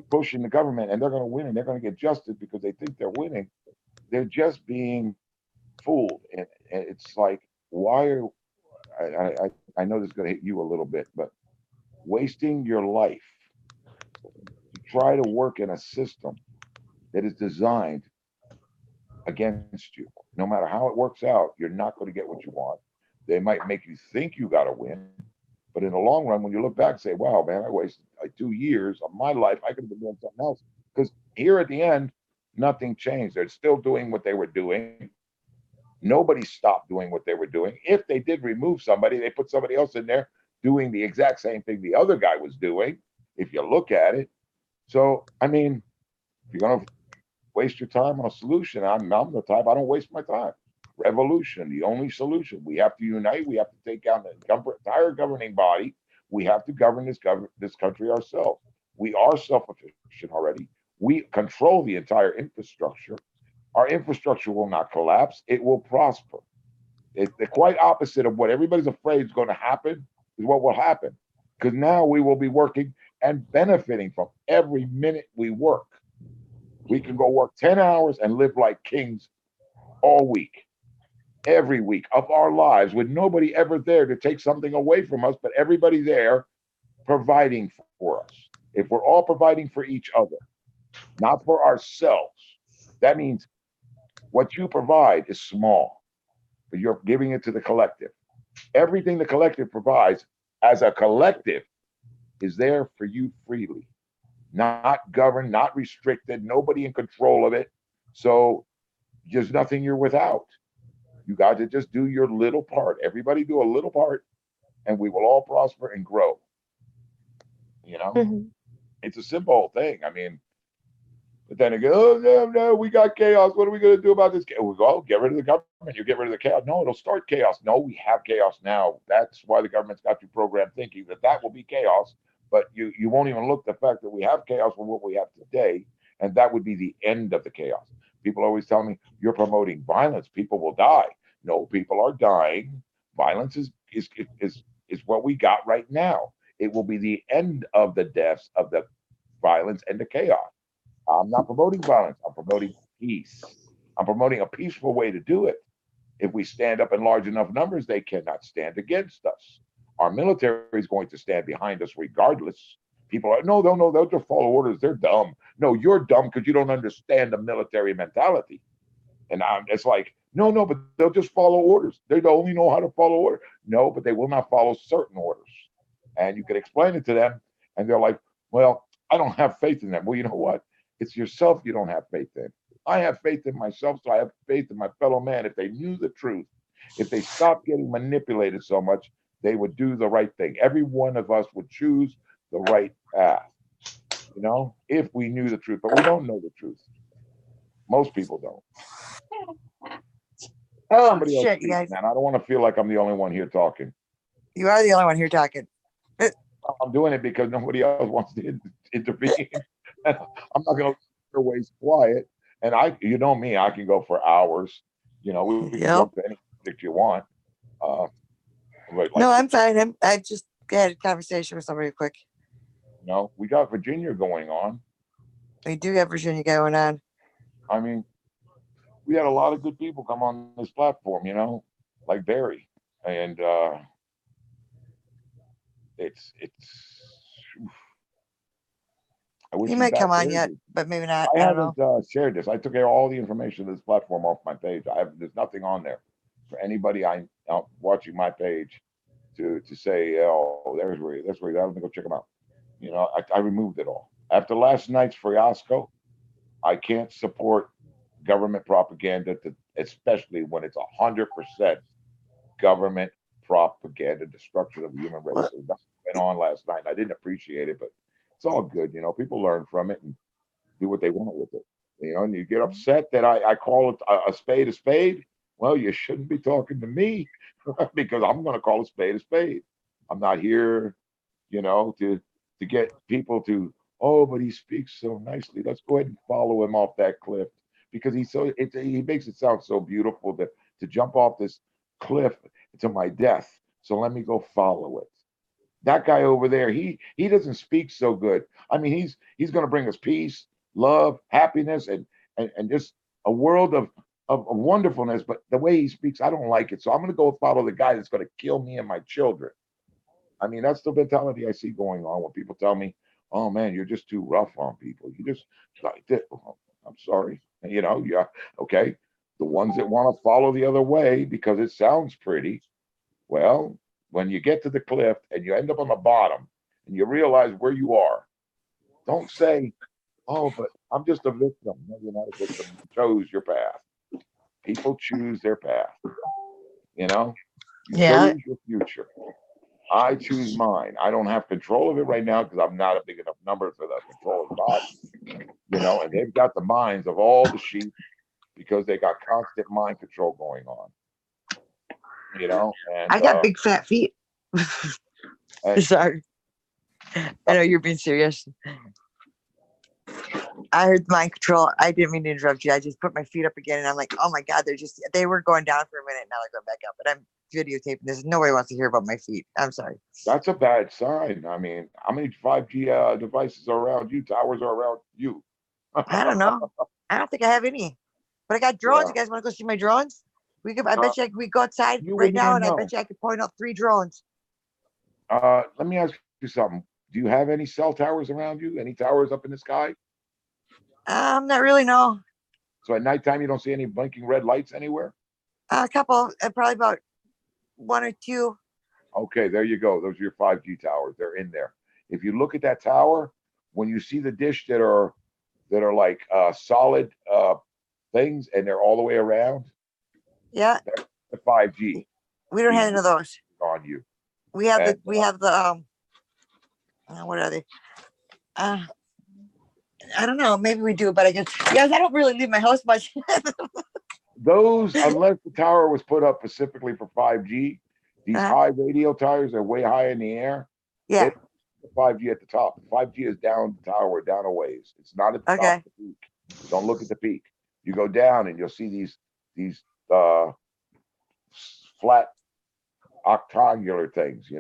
pushing the government, and they're going to win, and they're going to get justice because they think they're winning. They're just being fooled, and it's like, why are I know this is going to hit you a little bit, but wasting your life to try to work in a system that is designed against you. No matter how it works out, you're not going to get what you want. They might make you think you got to win, but in the long run, when you look back and say, wow, man, I wasted like 2 years of my life. I could have been doing something else. Because here at the end, nothing changed. They're still doing what they were doing. Nobody stopped doing what they were doing. If they did remove somebody, they put somebody else in there doing the exact same thing the other guy was doing, if you look at it. So, I mean, if you're going to waste your time on a solution, I'm the type, I don't waste my time. Revolution, the only solution. We have to unite. We have to take down the entire governing body. We have to govern this country ourselves. We are self-sufficient already. We control the entire infrastructure. Our infrastructure will not collapse. It will prosper. It's the quite opposite of what everybody's afraid is going to happen is what will happen. Because now we will be working and benefiting from every minute we work. We can go work 10 hours and live like kings all week, every week of our lives, with nobody ever there to take something away from us, but everybody there providing for us. If we're all providing for each other, not for ourselves, that means what you provide is small, but you're giving it to the collective. Everything the collective provides as a collective is there for you freely, not governed, not restricted, nobody in control of it. So there's nothing you're without. You got to just do your little part. Everybody do a little part, and we will all prosper and grow. You know, it's a simple thing. I mean, but then again, oh no, we got chaos. What are we going to do about this? We go, get rid of the government. You get rid of the chaos. No, it'll start chaos. No, we have chaos now. That's why the government's got you programmed thinking that will be chaos. But you won't even look at the fact that we have chaos for what we have today, and that would be the end of the chaos. People always tell me, you're promoting violence. People will die. No, people are dying. Violence is what we got right now. It will be the end of the deaths, of the violence and the chaos. I'm not promoting violence. I'm promoting peace. I'm promoting a peaceful way to do it. If we stand up in large enough numbers, they cannot stand against us. Our military is going to stand behind us regardless. People are, no, they'll just follow orders. They're dumb. No, you're dumb because you don't understand the military mentality. And it's like, no, but they'll just follow orders. They only know how to follow orders. No, but they will not follow certain orders. And you can explain it to them, and they're like, well, I don't have faith in them. Well, you know what? It's yourself you don't have faith in. I have faith in myself, so I have faith in my fellow man. If they knew the truth, if they stopped getting manipulated so much, they would do the right thing. Every one of us would choose the right path, you know, if we knew the truth. But we don't know the truth. Most people don't. Oh, Somebody shit, else speak, you guys. man. I don't want to feel like I'm the only one here talking. You are the only one here talking. I'm doing it because nobody else wants to intervene. I'm not going to waste quiet. And you know me, I can go for hours. You know, we can go to any subject you want. No, I'm fine. I just had a conversation with somebody quick. You know, we got Virginia going on. We do have Virginia going on. I mean, we had a lot of good people come on this platform, you know, like Barry. And it's I wish He he's might back come on there. yet, but maybe not. I I don't know. haven't shared this. I took all the information of this platform off my page. There's nothing on there for anybody watching my page to say, oh, that's where I don't think I'll check them out. You know, I removed it all. After last night's fiasco, I can't support government propaganda, especially when it's 100% government propaganda, destruction of the human race. It went on last night. I didn't appreciate it, but it's all good. You know, people learn from it and do what they want with it. You know, and you get upset that I call it a spade a spade. Well, you shouldn't be talking to me because I'm going to call a spade a spade. I'm not here, you know, to get people to, oh, but he speaks so nicely. Let's go ahead and follow him off that cliff because he makes it sound so beautiful to jump off this cliff to my death. So let me go follow it. That guy over there, he doesn't speak so good. I mean, he's going to bring us peace, love, happiness, and just a world of wonderfulness. But the way he speaks, I don't like it. So I'm going to go follow the guy that's going to kill me and my children. I mean, that's the mentality I see going on when people tell me, "Oh man, you're just too rough on people. You just like this." Oh, I'm sorry. Yeah, okay. The ones that want to follow the other way because it sounds pretty, well, when you get to the cliff and you end up on the bottom and you realize where you are, don't say, "Oh, but I'm just a victim." No, you're not a victim. You chose your path. People choose their path. You Yeah. chose your future. I choose mine. I don't have control of it right now because I'm not a big enough number for the control of God. And they've got the minds of all the sheep because they got constant mind control going on. And I got big fat feet. Sorry. I know you're being serious. I heard mind control. I didn't mean to interrupt you. I just put my feet up again and I'm like, oh my God, they were going down for a minute. Now they're going back up. But I'm videotaping this. Nobody wants to hear about my feet. I'm sorry. That's a bad sign. I mean, how many 5G devices are around you? Towers are around you? I don't know. I don't think I have any. But I got drones. You guys want to go see my drones? I bet you we go outside right now and I bet you I could point out 3 drones. Let me ask you something. Do you have any cell towers around you? Any towers up in the sky? Not really, no. So at nighttime, you don't see any blinking red lights anywhere? A couple, probably about 1 or 2. Okay, there you go. Those are your 5G towers. They're in there. If you look at that tower, when you see the dish that are like solid things and they're all the way around, yeah, that's the 5G. We don't have any of those on you. We have the what are they? I don't know. Maybe we do, but I don't really leave my house much. Those, unless the tower was put up specifically for 5G, these high radio towers are way high in the air. Yeah. The 5G at the top. 5G is down the tower, down a ways. It's not at the top of the peak. Don't look at the peak. You go down and you'll see these flat octagonal things,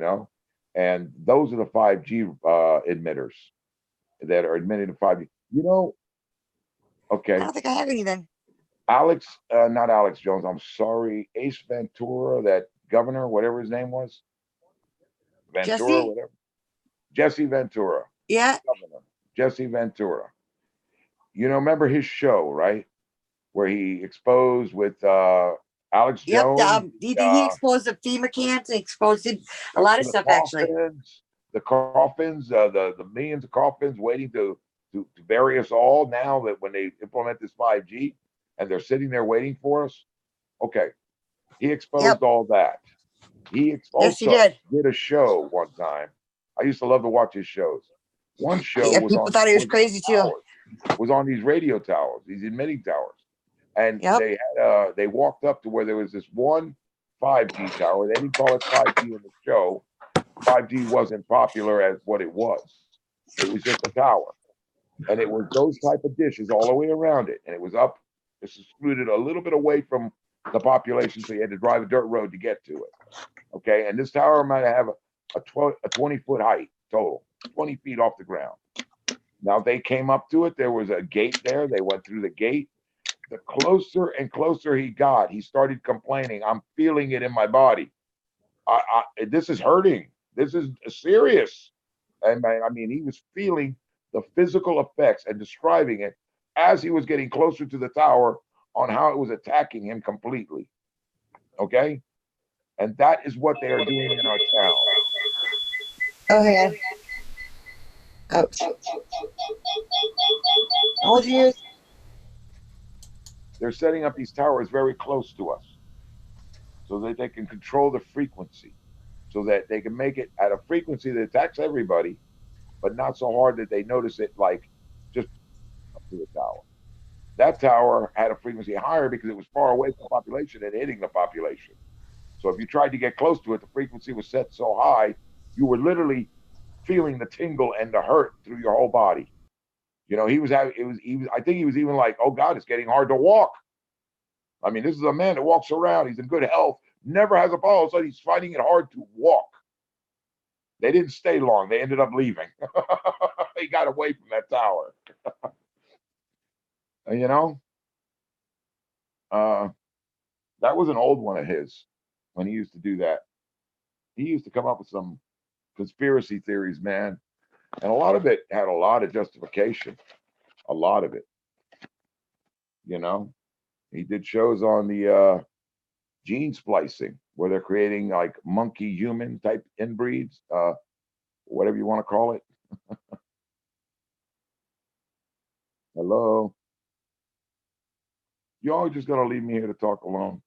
and those are the 5G emitters that are emitting the 5G. Okay. I don't think I have any then. Not Alex Jones. I'm sorry, Ace Ventura, that governor, whatever his name was, Ventura, Jesse? whatever. Jesse Ventura. Yeah. Governor Jesse Ventura. Remember his show, right? Where he exposed with Alex Jones. He exposed the FEMA camps and exposed a lot of stuff, actually. The coffins, the millions of coffins waiting to bury us all now that when they implement this 5G and they're sitting there waiting for us. Okay. He exposed all that. He also did a show one time. I used to love to watch his shows. One show people thought he was crazy too. Was on these radio towers, these emitting towers. And they walked up to where there was this one 5G tower. They didn't call it 5G in the show. 5G wasn't popular as what it was. It was just a tower. And it was those type of dishes all the way around it. And it was up, it's excluded a little bit away from the population, so you had to drive a dirt road to get to it. Okay, and this tower might have a 20-foot height total, 20 feet off the ground. Now they came up to it. There was a gate there. They went through the gate. The closer and closer he got, he started complaining. I'm feeling it in my body. This is hurting. This is serious. And I mean, he was feeling the physical effects and describing it as he was getting closer to the tower on how it was attacking him completely. Okay? And that is what they are doing in our town. Okay. Ouch. How old are you? They're setting up these towers very close to us so that they can control the frequency, so that they can make it at a frequency that attacks everybody, but not so hard that they notice it, like just up to the tower. That tower had a frequency higher because it was far away from the population and hitting the population. So if you tried to get close to it, the frequency was set so high, you were literally feeling the tingle and the hurt through your whole body. I think he was even like, oh God, it's getting hard to walk. I mean, this is a man that walks around. He's in good health, never has a fall. So he's finding it hard to walk. They didn't stay long. They ended up leaving. He got away from that tower. You know, that was an old one of his when he used to do that. He used to come up with some conspiracy theories, man. And a lot of it had a lot of justification. A lot of it. You know, he did shows on the gene splicing where they're creating like monkey human type inbreeds, whatever you want to call it. Hello. You always just gonna leave me here to talk alone.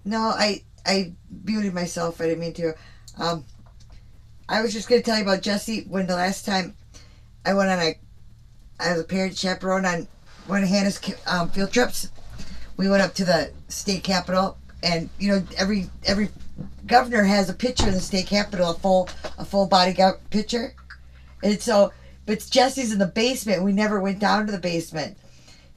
No, I muted myself. I didn't mean to. I was just gonna tell you about Jesse. When the last time I went on I was a parent chaperone on one of Hannah's field trips. We went up to the state capitol, and you know every governor has a picture in the state capitol, a full body picture, and so but Jesse's in the basement. We never went down to the basement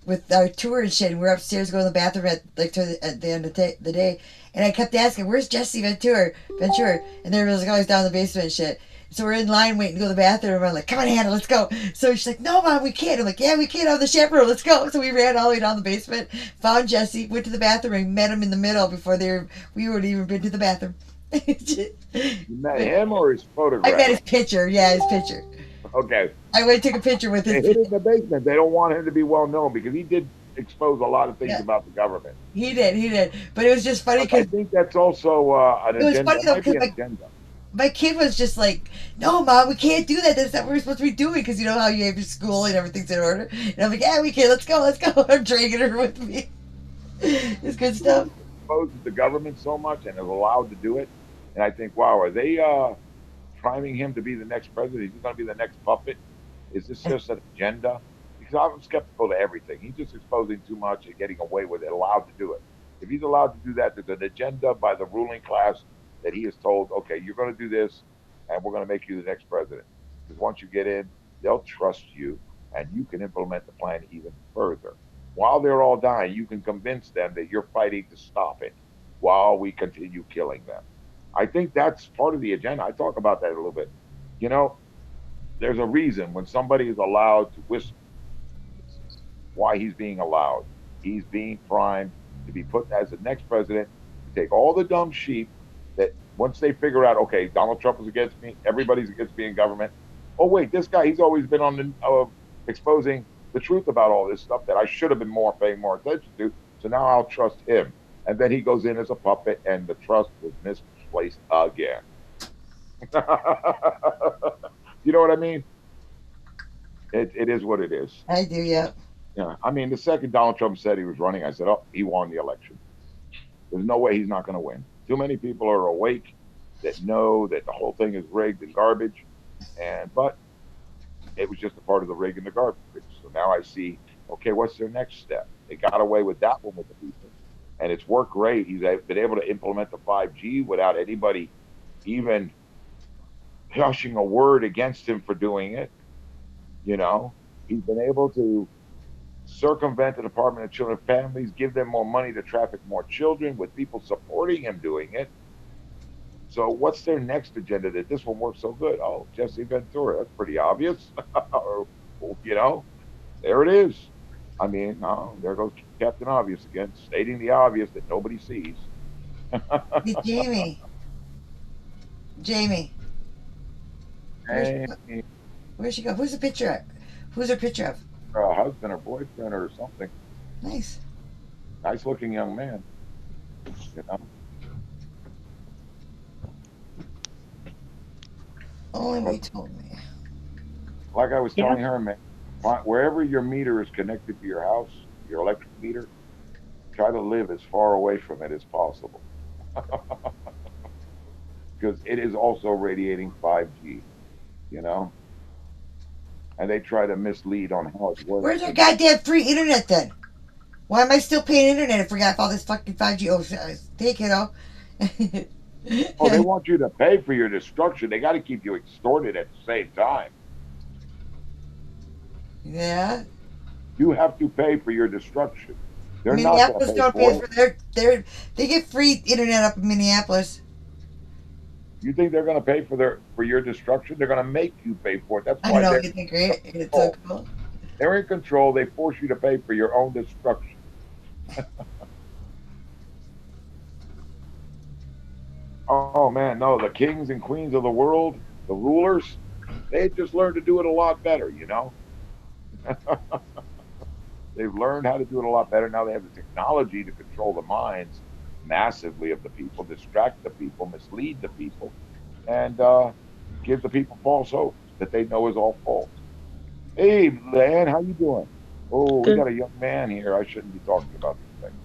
with our tour and shit. And we're upstairs going to the bathroom at the end of the day, and I kept asking, "Where's Jesse Ventura?" And there was always down in the basement and shit. So we're in line waiting to go to the bathroom, and I'm like, "Come on, Hannah, let's go." So she's like, "No, Mom, we can't." I'm like, "Yeah, we can't. I'm the chaperone. Let's go." So we ran all the way down the basement, found Jesse, went to the bathroom, and met him in the middle before we would even been to the bathroom. You met him or his photograph? I met his picture. Yeah, his picture. Okay. I went and took a picture with him. They hid in the basement. They don't want him to be well known because he did expose a lot of things about the government. He did. But it was just funny because I think that's also an agenda. It was funny though because my kid was just like, "No, Mom, we can't do that. That's not what we're supposed to be doing." Because you know how you have your school and everything's in order. And I'm like, "Yeah, we can. Let's go. I'm dragging her with me. It's good stuff. Exposes the government so much and is allowed to do it. And I think, wow, are they priming him to be the next president? Is he going to be the next puppet? Is this just an agenda? Because I'm skeptical to everything. He's just exposing too much and getting away with it, allowed to do it. If he's allowed to do that, there's an agenda by the ruling class that he is told, okay, you're going to do this, and we're going to make you the next president. Because once you get in, they'll trust you, and you can implement the plan even further. While they're all dying, you can convince them that you're fighting to stop it while we continue killing them. I think that's part of the agenda. I talk about that a little bit. You know, there's a reason when somebody is allowed to whisper why he's being allowed. He's being primed to be put as the next president, to take all the dumb sheep that once they figure out, okay, Donald Trump is against me, everybody's against me in government. Oh, wait, this guy, he's always been on the exposing the truth about all this stuff that I should have been paying more attention to. So now I'll trust him. And then he goes in as a puppet, and the trust was misplaced again. You know what I mean? It is what it is. I do, yeah. Yeah. I mean, the second Donald Trump said he was running, I said, oh, he won the election. There's no way he's not going to win. Too many people are awake that know that the whole thing is rigged and garbage. But it was just a part of the rig and the garbage. So now I see, okay, what's their next step? They got away with that one with the people. And it's worked great. He's been able to implement the 5G without anybody even hushing a word against him for doing it. You know, he's been able to circumvent the Department of Children and Families, give them more money to traffic more children with people supporting him doing it. So what's their next agenda that this one works so good? Oh, Jesse Ventura. That's pretty obvious. You know, there it is. I mean, oh, there goes Captain Obvious again, stating the obvious that nobody sees. Hey, Jamie. Hey. Where'd she go? Who's the picture of? Who's her picture of? Her husband or boyfriend or something. Nice. Nice looking young man. You know? Only they told me. Like I was telling her, man, wherever your meter is connected to your house, your electric meter, try to live as far away from it as possible. Because it is also radiating 5G, you know? And they try to mislead on how it works. Where's our goddamn free internet then? Why am I still paying internet if we got all this fucking 5G? Oh, take it all. Oh, they want you to pay for your destruction. They got to keep you extorted at the same time. Yeah. You have to pay for your destruction. They're Minneapolis not going to pay for it. they get free internet up in Minneapolis. You think they're going to pay for your destruction? They're going to make you pay for it. That's I why know, they're isn't it great? It's so cool. they're in control. They force you to pay for your own destruction. Oh man, no, the kings and queens of the world, the rulers, they just learned to do it a lot better, you know? They've learned how to do it a lot better. Now they have the technology to control the minds massively of the people, distract the people, mislead the people, and give the people false hope that they know is all false. Hey, Lan, how you doing? Oh, we Good. got a young man here. I shouldn't be talking about this thing.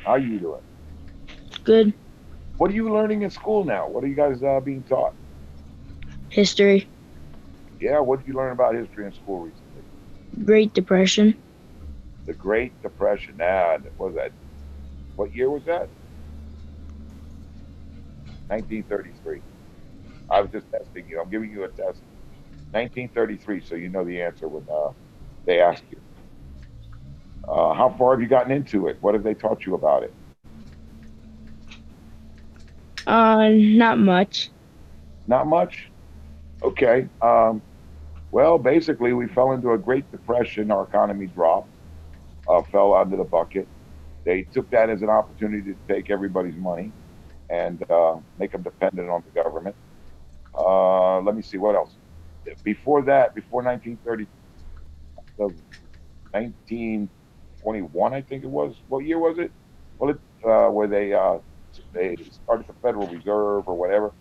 How you doing? Good. What are you learning in school now? What are you guys being taught? History. Yeah, what did you learn about history in school recently? Great Depression. The Great Depression. What was that? What year was that? 1933. I was just testing you. I'm giving you a test. 1933, so you know the answer when they ask you. How far have you gotten into it? What have they taught you about it? Not much. Not much? Okay. Well, basically, we fell into a Great Depression. Our economy dropped, fell under the bucket. They took that as an opportunity to take everybody's money and make them dependent on the government. Let me see, what else? Before that, before 1930, 1921, I think it was. What year was it? Well, where they started the Federal Reserve or whatever,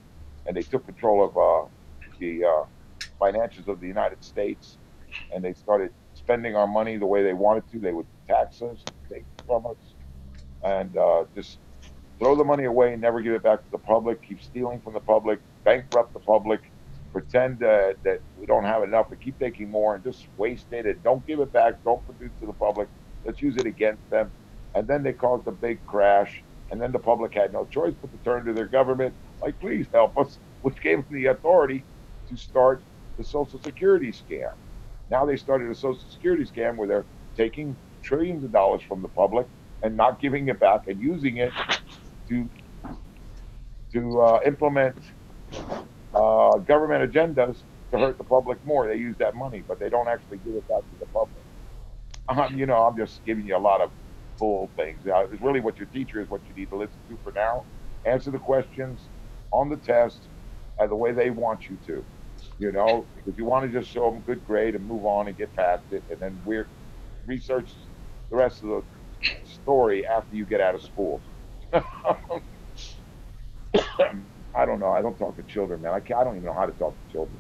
and they took control of the finances of the United States, and they started spending our money the way they wanted to. They would tax us, take it from us, and just throw the money away and never give it back to the public, keep stealing from the public, bankrupt the public, pretend that we don't have enough and keep taking more and just waste it and don't give it back, don't produce to the public. Let's use it against them. And then they caused a big crash, and then the public had no choice but to turn to their government, like, please help us, which gave them the authority to start the Social Security scam. Now they started a Social Security scam where they're taking trillions of dollars from the public and not giving it back and using it to implement government agendas to hurt the public more. They use that money, but they don't actually give it back to the public. I'm just giving you a lot of bull things. It's really what your teacher is what you need to listen to for now. Answer the questions on the test the way they want you to. If you want to just show them a good grade and move on and get past it, and then research the rest of the story after you get out of school. I don't know. I don't talk to children, man. I don't even know how to talk to children.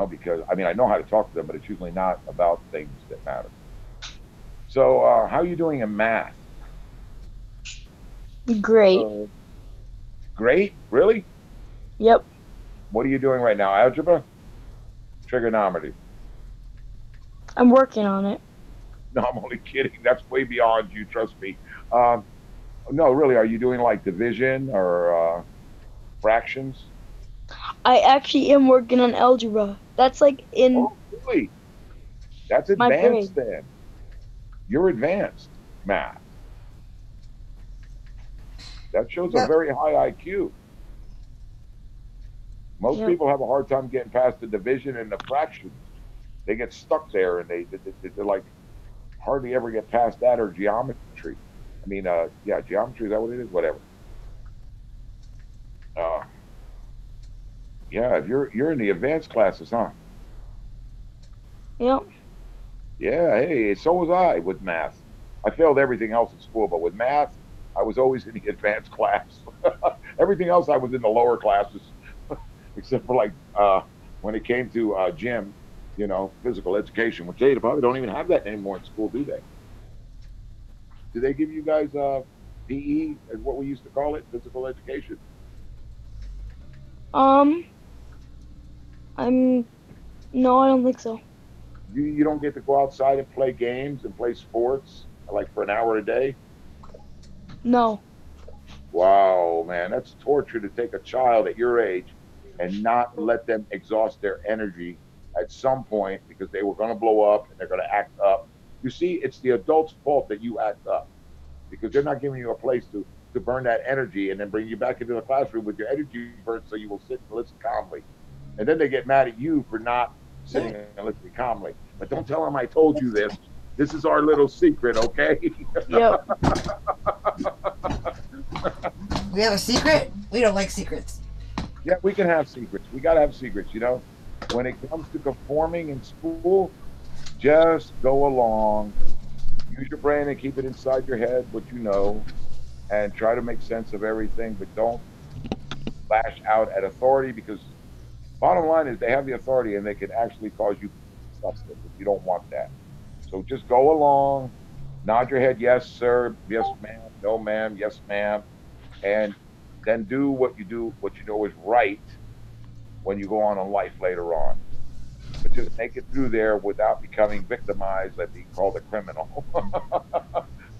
Because I know how to talk to them, but it's usually not about things that matter. So, how are you doing in math? Great. Great? Really? Yep. What are you doing right now? Algebra? Trigonometry? I'm working on it. No, I'm only kidding. That's way beyond you. Trust me. No, really. Are you doing like division or fractions? I actually am working on algebra. That's like in. Oh, really? That's advanced then. You're advanced math. That shows a very high IQ. Most people have a hard time getting past the division and the fractions. They get stuck there, and they're like hardly ever get past that or geometry. Geometry, is that what it is? Whatever. If you're in the advanced classes, huh? Yep. Yeah, hey, so was I with math. I failed everything else in school, but with math, I was always in the advanced class. Everything else, I was in the lower classes, except for when it came to gym, physical education, which they probably don't even have that anymore in school, do they? Do they give you guys PE, as what we used to call it, physical education? No, I don't think so. You don't get to go outside and play games and play sports like for an hour a day? No. Wow, man, that's torture to take a child at your age and not let them exhaust their energy at some point because they were going to blow up and they're going to act up. You see, it's the adult's fault that you act up because they're not giving you a place to to burn that energy and then bring you back into the classroom with your energy burnt so you will sit and listen calmly. And then they get mad at you for not sitting and listening calmly. But don't tell them I told you this. This is our little secret, okay? Yep. We have a secret? We don't like secrets. Yeah, we can have secrets. We got to have secrets, you know? When it comes to conforming in school, just go along. Use your brain and keep it inside your head, what you know, and try to make sense of everything, but don't lash out at authority, because bottom line is they have the authority and they can actually cause you substance if you don't want that. So just go along, nod your head, yes, sir, yes, ma'am, no, ma'am, yes, ma'am, and then do what you know is right when you go on in life later on. But just make it through there without becoming victimized and being called a criminal.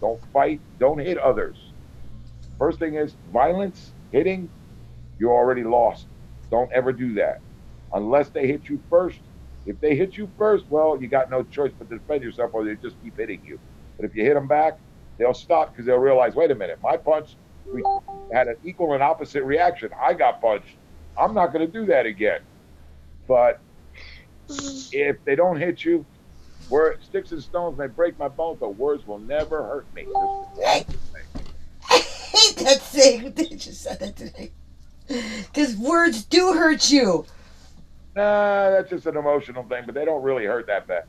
Don't fight, don't hit others. First thing is violence, hitting, you're already lost. Don't ever do that. Unless they hit you first. If they hit you first, well, you got no choice but to defend yourself, or they just keep hitting you. But if you hit them back, they'll stop because they'll realize, wait a minute, my punch, we had an equal and opposite reaction. I got punched. I'm not going to do that again. But if they don't hit you, sticks and stones may break my bones, but words will never hurt me. I hate that saying. They just said that today. Because words do hurt you. Nah, that's just an emotional thing, but they don't really hurt that bad.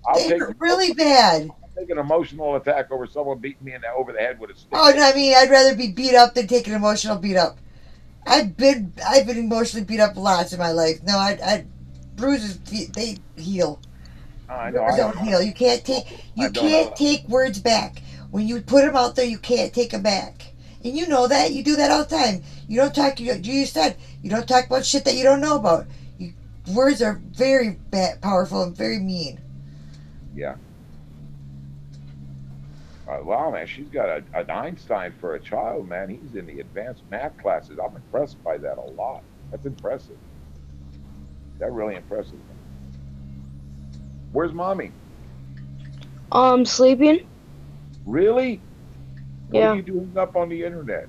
I'll They hurt really bad. I'll take an emotional attack over someone beating me over the head with a stick. Oh, no, I mean, I'd rather be beat up than take an emotional beat up. I've been emotionally beat up lots in my life. No, bruises, they heal. I know. Words don't heal. You can't take words back. When you put them out there, you can't take them back. And you know that. You do that all the time. You don't talk. You said you don't talk about shit that you don't know about. Words are very powerful and very mean. Yeah. Wow, man, she's got an Einstein for a child, man. He's in the advanced math classes. I'm impressed by that a lot. That's impressive. That's really impressive. Where's mommy? Sleeping. Really? What Yeah. are you doing up on the internet?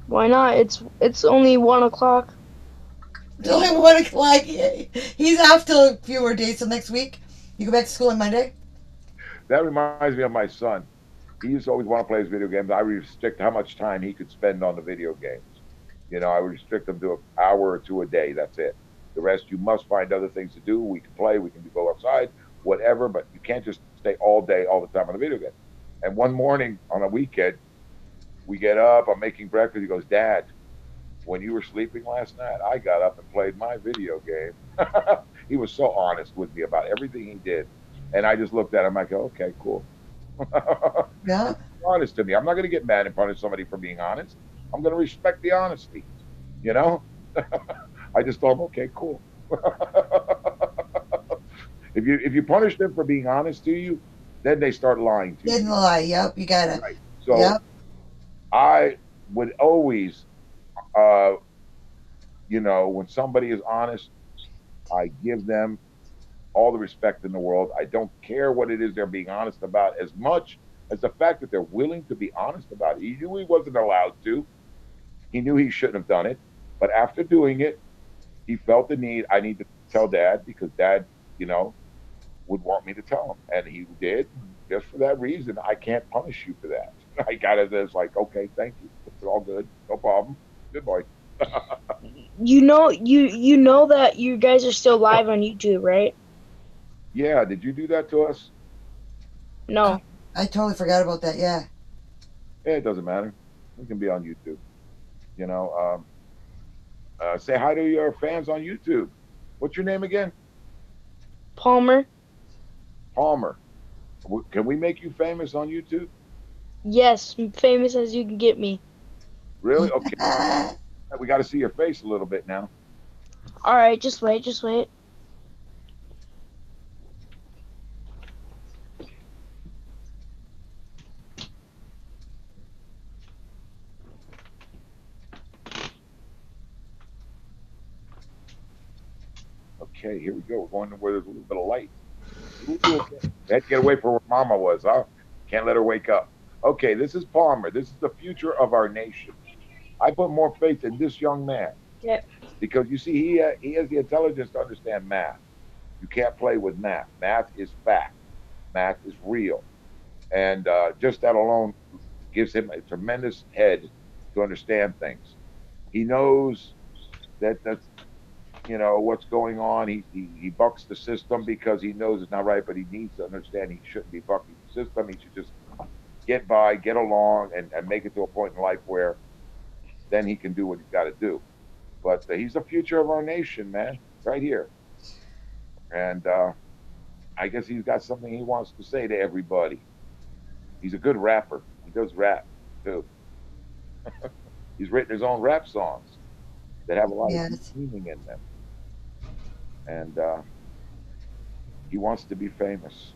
Why not? It's only 1 o'clock. It's only 1 o'clock. He's off till a few more days till next week. You go back to school on Monday? That reminds me of my son. He used to always want to play his video games. I restrict how much time he could spend on the video games. You know, I would restrict him to an hour or two a day. That's it. The rest, you must find other things to do. We can play. We can go outside, whatever. But you can't just stay all day, all the time on the video game. And one morning on a weekend, we get up. I'm making breakfast. He goes, Dad, when you were sleeping last night, I got up and played my video game. He was so honest with me about everything he did. And I just looked at him. I go, okay, cool. Yeah. Honest to me. I'm not going to get mad and punish somebody for being honest. I'm going to respect the honesty. You know? I just thought, okay, cool. If you punish them for being honest to you, then they start lying to you. Didn't lie. Yep, you got it. Right. So yep. I would always, when somebody is honest, I give them all the respect in the world. I don't care what it is they're being honest about, as much as the fact that they're willing to be honest about it. He knew he wasn't allowed to. He knew he shouldn't have done it. But after doing it, he felt the need. I need to tell Dad, because Dad, would want me to tell him. And he did. Just for that reason, I can't punish you for that. I got it as like, okay, thank you. It's all good. No problem. Good boy. You know that you guys are still live on YouTube, right? Yeah, did you do that to us? No. I totally forgot about that, yeah. Yeah, it doesn't matter. We can be on YouTube. Say hi to your fans on YouTube. What's your name again? Palmer. Palmer. Can we make you famous on YouTube? Yes, famous as you can get me. Really? Okay. We got to see your face a little bit now. All right, just wait. Okay, here we go. We're going to where there's a little bit of light. Had to get away from where Mama was, huh? Can't let her wake up. Okay, this is Palmer. This is the future of our nation. I put more faith in this young man. Yep. Because you see, he has the intelligence to understand math. You can't play with math. Math is fact. Math is real. And just that alone gives him a tremendous head to understand things. He knows that's what's going on. He bucks the system because he knows it's not right, but he needs to understand he shouldn't be bucking the system. He should just get by, get along, and make it to a point in life where then he can do what he's got to do. But he's the future of our nation, man, right here. And I guess he's got something he wants to say to everybody. He's a good rapper. He does rap, too. He's written his own rap songs that have a lot of meaning in them. And he wants to be famous.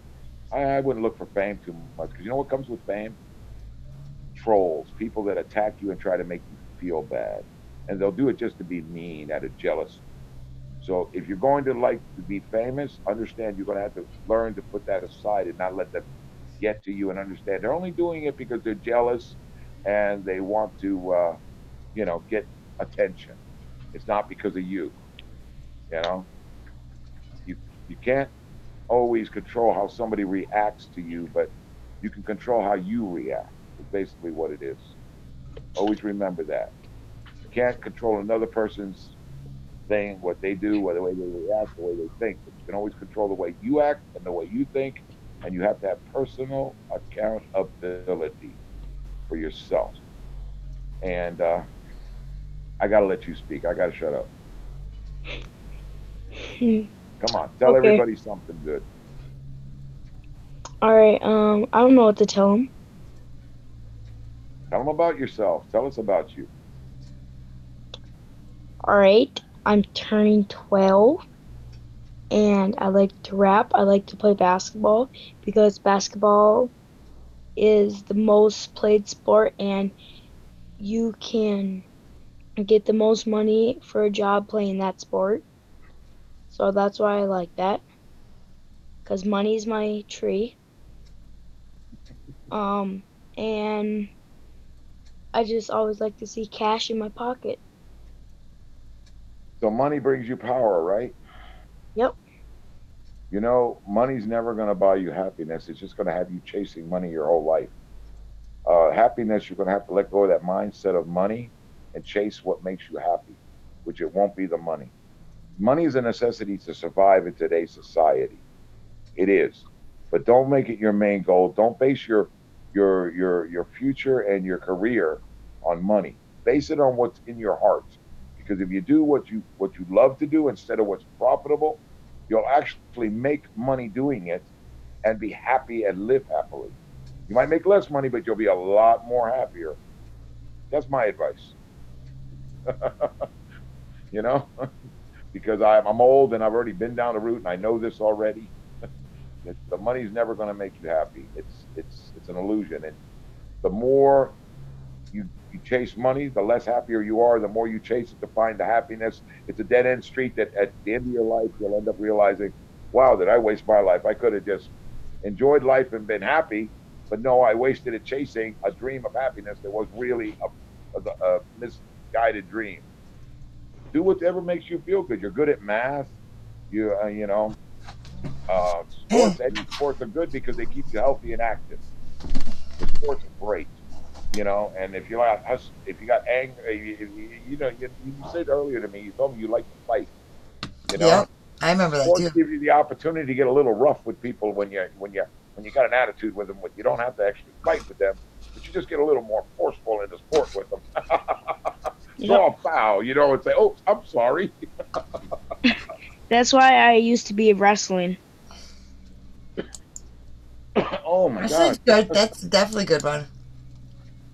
I wouldn't look for fame too much, because you know what comes with fame? Trolls, people that attack you and try to make you feel bad. And they'll do it just to be mean, out of jealousy. So if you're going to like to be famous, understand you're going to have to learn to put that aside and not let them get to you, and understand they're only doing it because they're jealous and they want to, get attention. It's not because of you. You can't always control how somebody reacts to you, but you can control how you react. Is basically what it is. Always remember that. You can't control another person's thing, what they do, or the way they react, the way they think. But you can always control the way you act and the way you think, and you have to have personal accountability for yourself. And I gotta let you speak. I gotta shut up. Come on, tell everybody something good. All right. I don't know what to tell them. Tell them about yourself. Tell us about you. All right. I'm turning 12, and I like to rap. I like to play basketball because basketball is the most played sport, and you can get the most money for a job playing that sport. So that's why I like that, because money's my tree. And I just always like to see cash in my pocket. So money brings you power, right? Yep. Money's never going to buy you happiness. It's just going to have you chasing money your whole life. Happiness, you're going to have to let go of that mindset of money and chase what makes you happy, which it won't be the money. Money is a necessity to survive in today's society. It is. But don't make it your main goal. Don't base your future and your career on money. Base it on what's in your heart. Because if you do what you love to do instead of what's profitable, you'll actually make money doing it and be happy and live happily. You might make less money, but you'll be a lot more happier. That's my advice. Because I'm old and I've already been down the route and I know this already. The money's never going to make you happy. It's an illusion. And the more you chase money, the less happier you are. The more you chase it to find the happiness, it's a dead-end street that at the end of your life, you'll end up realizing, wow, did I waste my life? I could have just enjoyed life and been happy, but no, I wasted it chasing a dream of happiness that was really a misguided dream. Do whatever makes you feel good. You're good at math. Sports, any sports are good because they keep you healthy and active. The sports are great. And if you got anger, you said earlier to me, you told me you like to fight. Yeah, I remember that too. Sports give you the opportunity to get a little rough with people when you got an attitude with them. You don't have to actually fight with them, but you just get a little more forceful in the sport with them. Draw a foul, and say, "Oh, I'm sorry." That's why I used to be wrestling. Oh my God, good. That's definitely a good one.